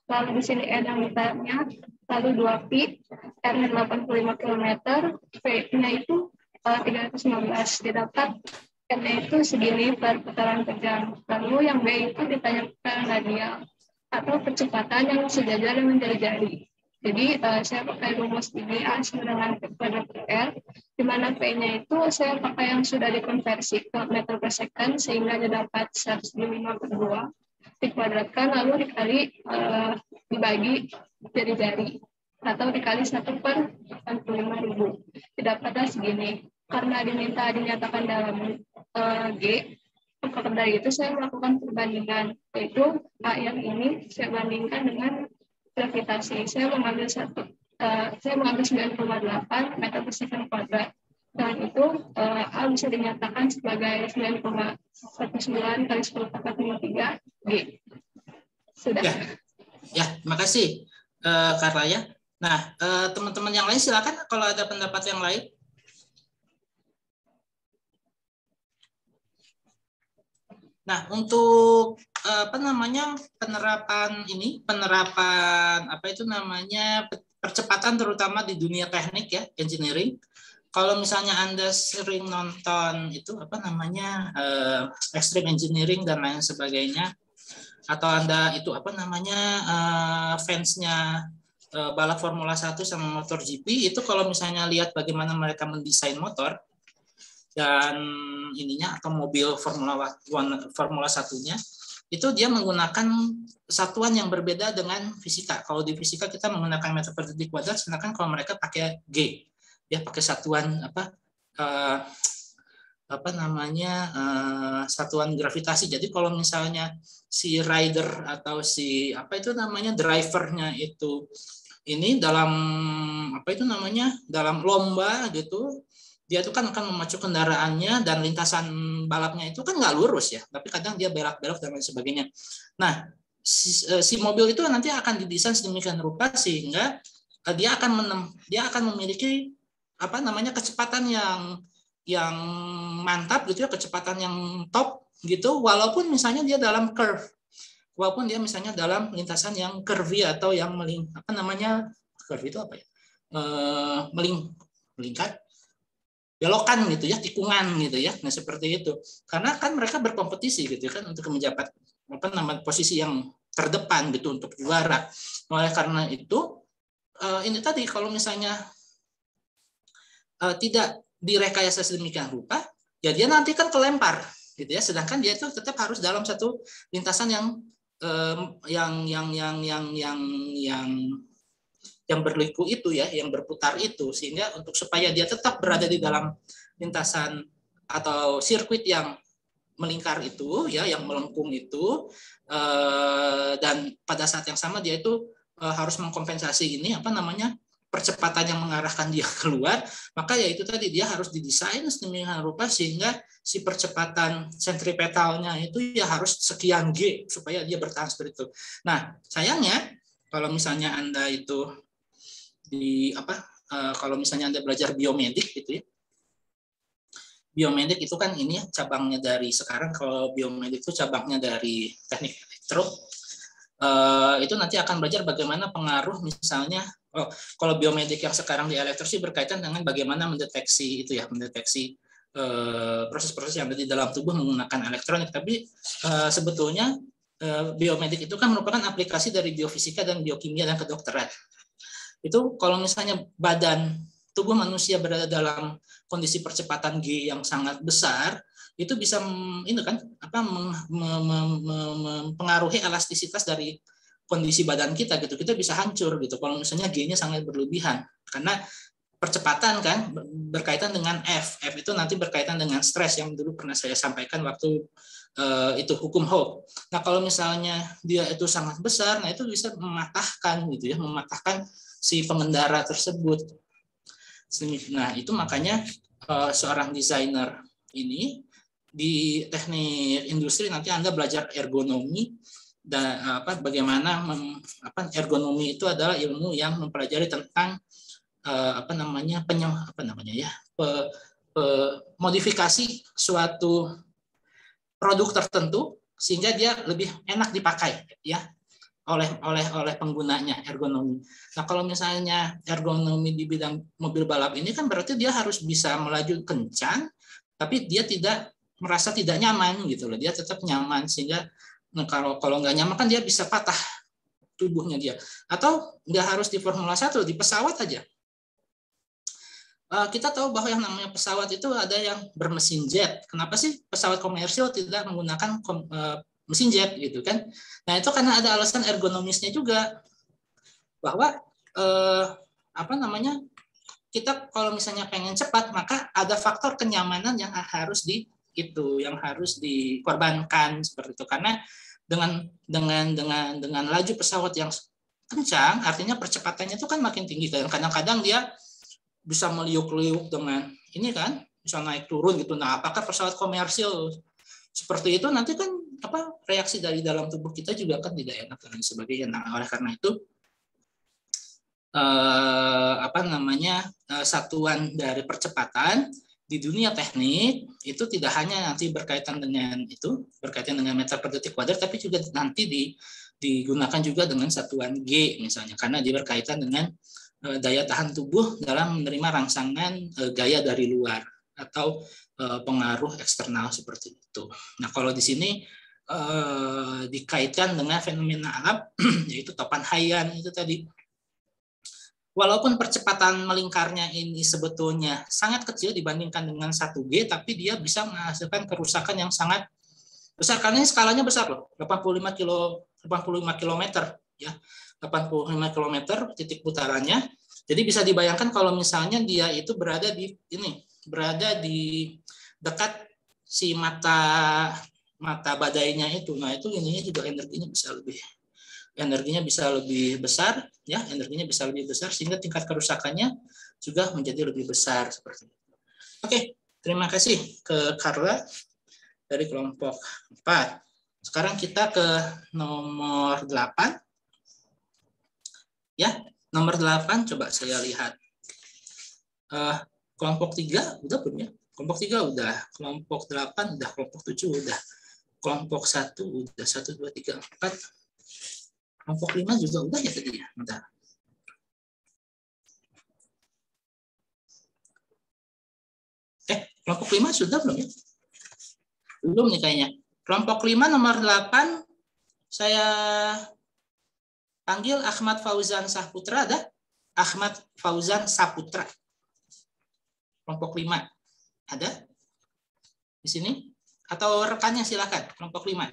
lalu di sini N yang ditanya, lalu 2π, R-nya 85 km, V-nya itu 315, didapat N-nya itu segini per putaran per jam. Lalu yang B itu ditanyakan radial, atau kecepatan yang sejajar dan menjadi-jadi. Jadi saya pakai rumus ini A sama dengan P kuadrat per R, di mana P-nya itu saya pakai yang sudah dikonversi ke meter per second, sehingga dapat 105 per 2, dikuadratkan lalu dibagi jari-jari, atau dikali 1 per 85.000. Didapatlah segini. Karena dinyatakan dalam G, maka dari itu saya melakukan perbandingan, yaitu A yang ini saya bandingkan dengan gravitasi. Saya mengambil 9,8 meter per second kuadrat. Dan itu A bisa dinyatakan sebagai 9,19 kali 10 pangkat 3 G. Sudah. Ya, terima kasih Karlaya. Nah, teman-teman yang lain silakan kalau ada pendapat yang lain. Nah, untuk penerapan percepatan terutama di dunia teknik ya, engineering. Kalau misalnya Anda sering nonton itu extreme engineering dan lain sebagainya, atau Anda itu fansnya balap Formula 1 sama MotoGP, itu kalau misalnya lihat bagaimana mereka mendesain motor dan atau mobil Formula 1-nya, itu dia menggunakan satuan yang berbeda dengan fisika. Kalau di fisika kita menggunakan meter per detik kuadrat, sedangkan kalau mereka pakai G, ya pakai satuan satuan gravitasi. Jadi kalau misalnya si rider atau si drivernya itu ini dalam dalam lomba gitu, dia itu kan akan memacu kendaraannya dan lintasan balapnya itu kan nggak lurus ya, tapi kadang dia belok-belok dan lain sebagainya. Nah, si mobil itu nanti akan didesain sedemikian rupa sehingga dia akan memiliki kecepatan yang mantap gitu ya, kecepatan yang top gitu, walaupun misalnya dia dalam curve, walaupun dia misalnya dalam lintasan yang curvy atau yang curve itu apa ya? Melingkar, belokan gitu ya, tikungan gitu ya. Nah, seperti itu. Karena kan mereka berkompetisi gitu kan untuk menjabat posisi yang terdepan gitu untuk juara. Oleh karena itu ini tadi kalau misalnya tidak direkayasa sedemikian rupa, ya dia nanti kan kelempar gitu ya. Sedangkan dia itu tetap harus dalam satu lintasan yang berliku itu ya, yang berputar itu, sehingga supaya dia tetap berada di dalam lintasan atau sirkuit yang melingkar itu ya, yang melengkung itu, dan pada saat yang sama dia itu harus mengkompensasi percepatan yang mengarahkan dia keluar, maka ya itu tadi dia harus didesain sedemikian rupa sehingga si percepatan sentripetalnya itu ya harus sekian G supaya dia bertahan seperti itu. Nah, sayangnya kalau misalnya Anda itu kalau misalnya Anda belajar biomedik gitu ya. Biomedik itu kan ini ya, cabangnya dari sekarang, kalau biomedik itu cabangnya dari teknik elektro. Itu nanti akan belajar bagaimana pengaruh misalnya kalau biomedik yang sekarang di elektro sih berkaitan dengan bagaimana mendeteksi proses-proses yang ada di dalam tubuh menggunakan elektronik, tapi sebetulnya biomedik itu kan merupakan aplikasi dari biofisika dan biokimia dan kedokteran. Itu kalau misalnya badan tubuh manusia berada dalam kondisi percepatan G yang sangat besar, itu bisa mempengaruhi elastisitas dari kondisi badan kita gitu. Kita bisa hancur gitu kalau misalnya G-nya sangat berlebihan. Karena percepatan kan berkaitan dengan F. F itu nanti berkaitan dengan stres yang dulu pernah saya sampaikan waktu itu hukum Hooke. Nah, kalau misalnya dia itu sangat besar, nah itu bisa mematahkan gitu ya, mematahkan si pengendara tersebut. Nah, itu makanya seorang desainer ini di teknik industri nanti Anda belajar ergonomi dan bagaimana ergonomi itu adalah ilmu yang mempelajari tentang modifikasi suatu produk tertentu sehingga dia lebih enak dipakai ya oleh penggunanya, ergonomi. Nah, kalau misalnya ergonomi di bidang mobil balap ini kan berarti dia harus bisa melaju kencang tapi dia tidak merasa tidak nyaman gitu loh. Dia tetap nyaman sehingga kalau nggak nyaman kan dia bisa patah tubuhnya dia. Atau nggak harus di Formula 1, di pesawat aja. Kita tahu bahwa yang namanya pesawat itu ada yang bermesin jet. Kenapa sih pesawat komersial tidak menggunakan mesin jet gitu kan? Nah, itu karena ada alasan ergonomisnya juga. Bahwa kita kalau misalnya pengen cepat, maka ada faktor kenyamanan yang harus dikorbankan seperti itu. Karena dengan laju pesawat yang kencang, artinya percepatannya itu kan makin tinggi. Kadang-kadang dia bisa meliuk-liuk dengan ini kan, bisa naik turun gitu. Nah, apakah pesawat komersil seperti itu nanti kan reaksi dari dalam tubuh kita juga kan tidak enak dan sebagainya. Nah, oleh karena itu satuan dari percepatan di dunia teknik itu tidak hanya nanti berkaitan dengan meter per detik kuadrat, tapi juga nanti digunakan juga dengan satuan G misalnya, karena dia berkaitan dengan daya tahan tubuh dalam menerima rangsangan gaya dari luar atau pengaruh eksternal seperti itu. Nah, kalau di sini dikaitkan dengan fenomena alam yaitu topan haian itu tadi. Walaupun percepatan melingkarnya ini sebetulnya sangat kecil dibandingkan dengan 1G, tapi dia bisa menghasilkan kerusakan yang sangat besar karena ini skalanya besar loh, 85 km ya. 85 km titik putarannya. Jadi bisa dibayangkan kalau misalnya dia itu berada di dekat si mata badainya itu. Nah, itu ininya juga energinya bisa lebih besar ya, sehingga tingkat kerusakannya juga menjadi lebih besar seperti itu. Oke, terima kasih ke Carla dari kelompok 4. Sekarang kita ke nomor 8. Ya, nomor 8 coba saya lihat. Kelompok 3 udah belum ya? Kelompok 3 udah, kelompok 8 udah, kelompok 7 udah. Kelompok 1 udah, 1 2 3 4. Kelompok 5 juga udah ya tadi ya. Bentar. Kelompok 5 sudah belum ya? Belum nih kayaknya. Kelompok 5 nomor 8 saya panggil Ahmad Fauzan Saputra, ada? Ahmad Fauzan Saputra. Kelompok 5. Ada? Di sini? Atau rekannya silakan, kelompok 5.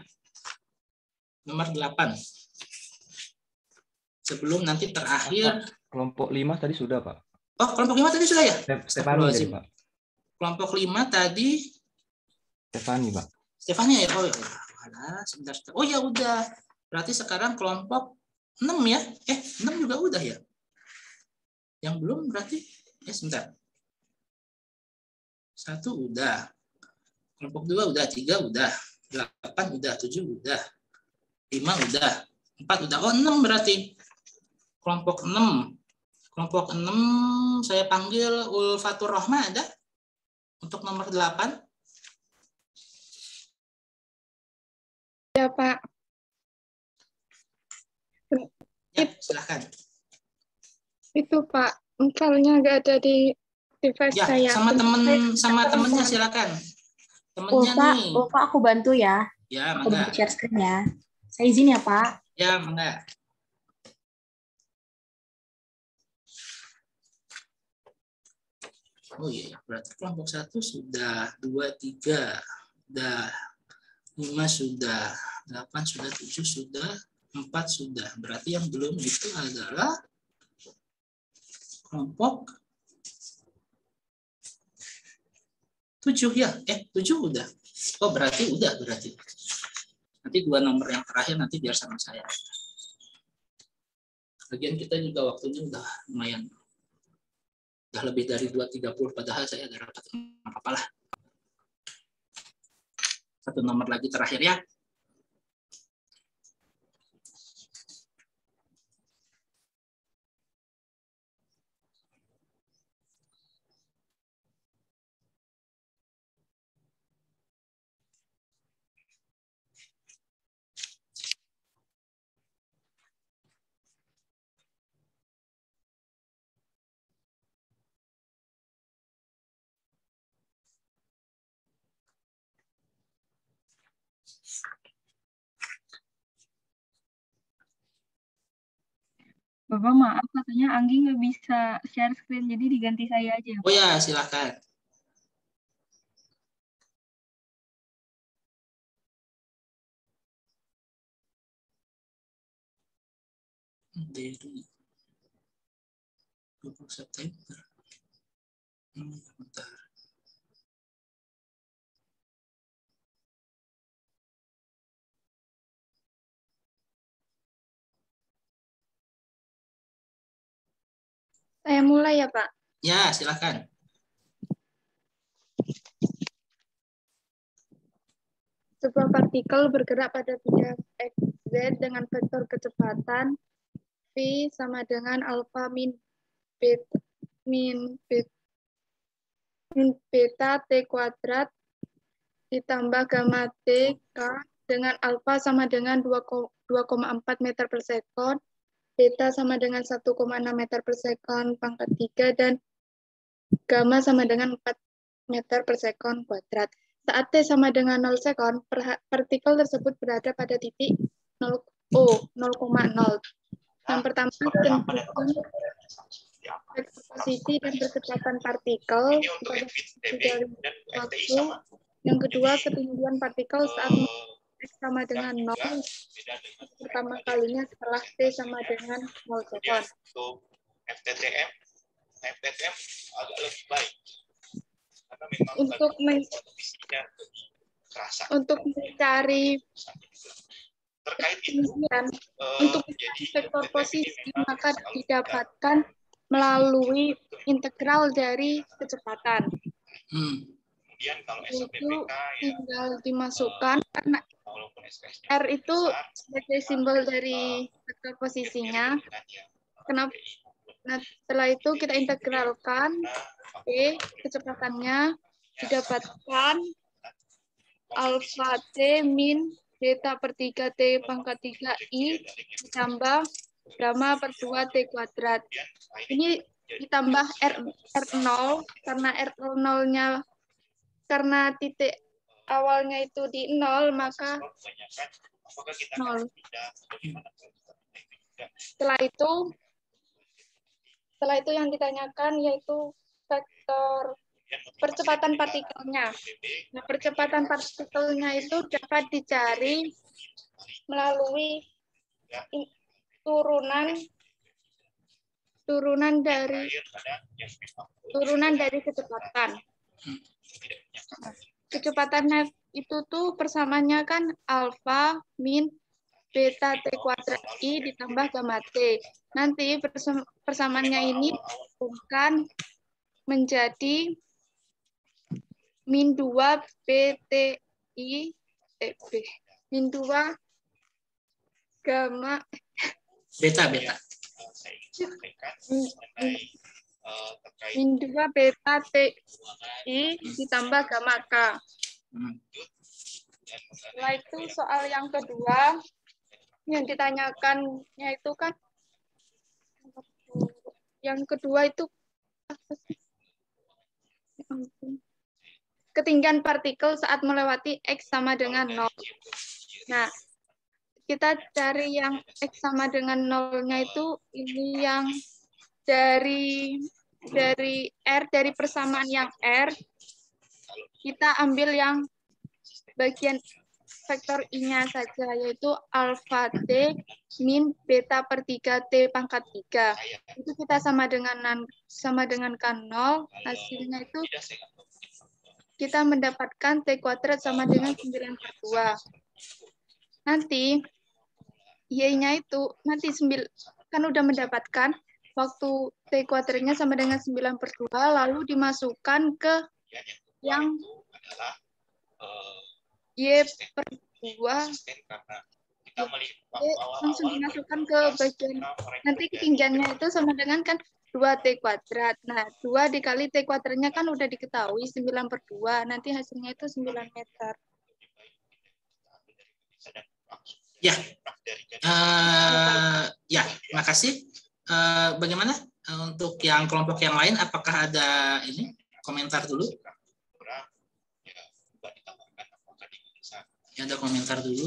Nomor 8. Sebelum nanti terakhir. Kelompok 5 tadi sudah, Pak. Oh, kelompok 5 tadi sudah ya? Stefani tadi, Pak. Kelompok 5 tadi. Stefani, Pak. Stefani ya? Oh ya. Sebentar. Oh ya udah. Berarti sekarang kelompok 6 ya? 6 juga udah ya? Yang belum berarti? Sebentar. 1 udah. Kelompok 2 udah, 3 udah. 8 udah, 7 udah. 5 udah. 4 udah. Oh, 6 berarti. Kelompok 6. Kelompok 6 saya panggil Ulfatur Rohma, ada? Untuk nomor 8. Ya, Pak. Ya, silakan. Itu Pak, filenya nggak ada di device ya, saya. Sama temennya silakan. Temennya nih. Pak, aku bantu ya. Ya, aku mangga. bantu share screen ya. Saya izin ya, Pak. Ya, mangga. Oh iya, berarti kelompok 1 sudah, 2, 3, sudah, 5 sudah, 8 sudah, 7 sudah, 4 sudah. Berarti yang belum itu adalah kelompok 7 ya? 7 udah. Oh, berarti udah berarti. Nanti 2 nomor yang terakhir nanti biar sama saya. Lagian kita juga waktunya udah lumayan. Udah lebih dari 2.30 padahal saya ada rapat apa-apalah. 1 nomor lagi terakhir ya. Bapak maaf, katanya Anggi nggak bisa share screen, jadi diganti saya aja. Oh ya, silakan. Dari 20 September. Bentar. Saya mulai ya, Pak? Ya, silakan. Sebuah partikel bergerak pada bidang XZ dengan vektor kecepatan V sama dengan alfa min beta T kuadrat ditambah gamma T K dengan alfa sama dengan 2,4 meter per sekon, beta sama dengan 1,6 meter per sekon pangkat 3, dan gamma sama dengan 4 meter per sekon kuadrat. Saat T sama dengan 0 sekon, partikel tersebut berada pada titik 0,0. Yang pertama, tentukan vektor posisi dan kecepatan partikel pada dari waktu. Yang kedua, ketinggian partikel saat X sama dengan 0, pertama kalinya setelah T sama dengan 0 sekon. FTTM agak lebih baik. Untuk mencari ketinggian untuk vektor posisi maka didapatkan melalui integral dari kecepatan. Itu tinggal dimasukkan karena R itu sebagai simbol dari vektor posisinya. Kenapa? Nah, setelah itu kita integralkan kecepatannya didapatkan alfa T min beta per 3 T pangkat 3 I ditambah gamma per 2 T kuadrat. Ini ditambah R0 karena R0-nya karena titik awalnya itu di 0 maka 0. Setelah itu yang ditanyakan yaitu vektor percepatan partikelnya. Nah, percepatan partikelnya itu dapat dicari melalui turunan dari kecepatan. Kecepatannya itu tuh persamaannya kan alfa min beta T kuadrat I ditambah gamma T. Nanti persamaannya ini bukan menjadi min 2 BTI min 2 gamma beta min 2 beta TI ditambah gamma K. Setelah itu soal yang kedua yang ditanyakannya itu kan yang kedua itu ketinggian partikel saat melewati X sama dengan 0. Nah, kita cari yang X sama dengan 0-nya itu ini yang dari R, dari persamaan yang R, kita ambil yang bagian vektor I-nya saja, yaitu alfa T min beta per 3 T pangkat 3. Itu kita sama dengan K0, hasilnya itu kita mendapatkan T kuadrat sama dengan 9/2. Nanti Y-nya itu, nanti kan udah mendapatkan waktu T kuadratnya sama dengan 9/2, lalu dimasukkan ke yang Y/2. Langsung dimasukkan ke bagian, nanti ketinggiannya itu sama dengan kan 2T kuadrat. Nah, 2 dikali T kuadratnya kan udah diketahui 9/2. Nanti hasilnya itu 9 meter. Ya, ya, makasih. Bagaimana untuk yang kelompok yang lain? Apakah ada ini komentar dulu? Ya, ada komentar dulu.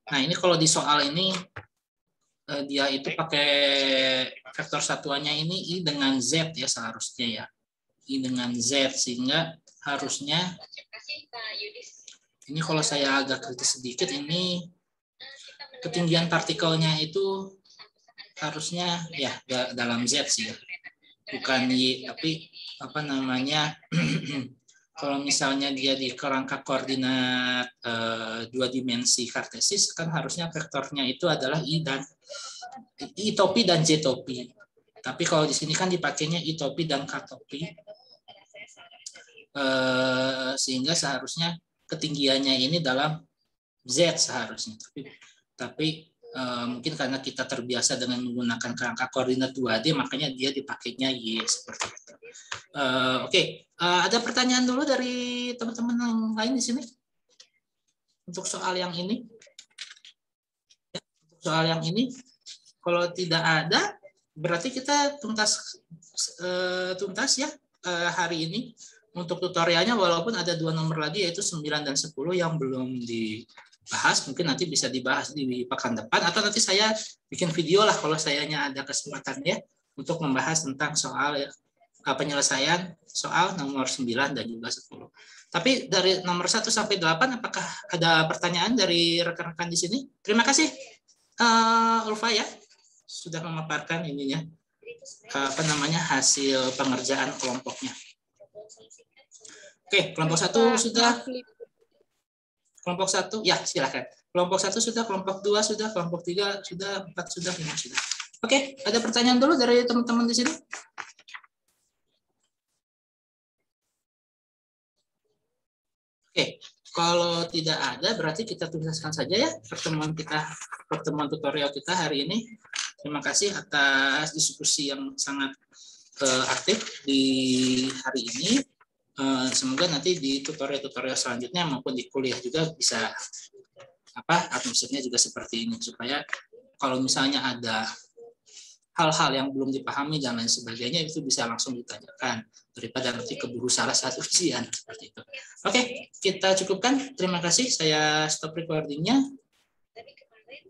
Nah, ini kalau di soal ini dia itu pakai vektor satuannya ini I dengan Z ya seharusnya ya. I dengan Z, sehingga harusnya ini kalau saya agak kritis sedikit, ini ketinggian partikelnya itu harusnya ya dalam Z sih ya. Bukan Y, tapi apa namanya kalau misalnya dia di kerangka koordinat 2 dimensi kartesis, kan harusnya vektornya itu adalah I topi dan J topi. Tapi kalau di sini kan dipakainya I topi dan K topi, sehingga seharusnya ketinggiannya ini dalam Z seharusnya. Tapi mungkin karena kita terbiasa dengan menggunakan kerangka koordinat 2D, makanya dia dipakainya Y seperti itu. Oke. Ada pertanyaan dulu dari teman-teman yang lain di sini untuk soal yang ini. Untuk soal yang ini, kalau tidak ada, berarti kita tuntas ya hari ini untuk tutorialnya, walaupun ada 2 nomor lagi yaitu 9 dan 10 yang belum dibahas. Mungkin nanti bisa dibahas di pekan depan, atau nanti saya bikin video lah kalau sayanya ada kesempatan ya untuk membahas tentang soal penyelesaian soal nomor 9 dan juga 10. Tapi dari nomor 1 sampai 8 apakah ada pertanyaan dari rekan-rekan di sini? Terima kasih Ulfa ya sudah memaparkan ininya hasil pengerjaan kelompoknya. Oke, kelompok 1 sudah. Kelompok 1 ya silakan. Kelompok 1 sudah, kelompok 2 sudah, kelompok 3 sudah, 4 sudah, 5 sudah. Oke, ada pertanyaan dulu dari teman-teman di sini? Oke, kalau tidak ada berarti kita tuntaskan saja ya pertemuan tutorial kita hari ini. Terima kasih atas diskusi yang sangat aktif di hari ini. Semoga nanti di tutorial-tutorial selanjutnya maupun di kuliah juga bisa atmosfernya juga seperti ini, supaya kalau misalnya ada hal-hal yang belum dipahami dan lain sebagainya itu bisa langsung ditanyakan daripada nanti keburu salah satu ujian seperti itu. Oke, kita cukupkan. Terima kasih. Saya stop recordingnya.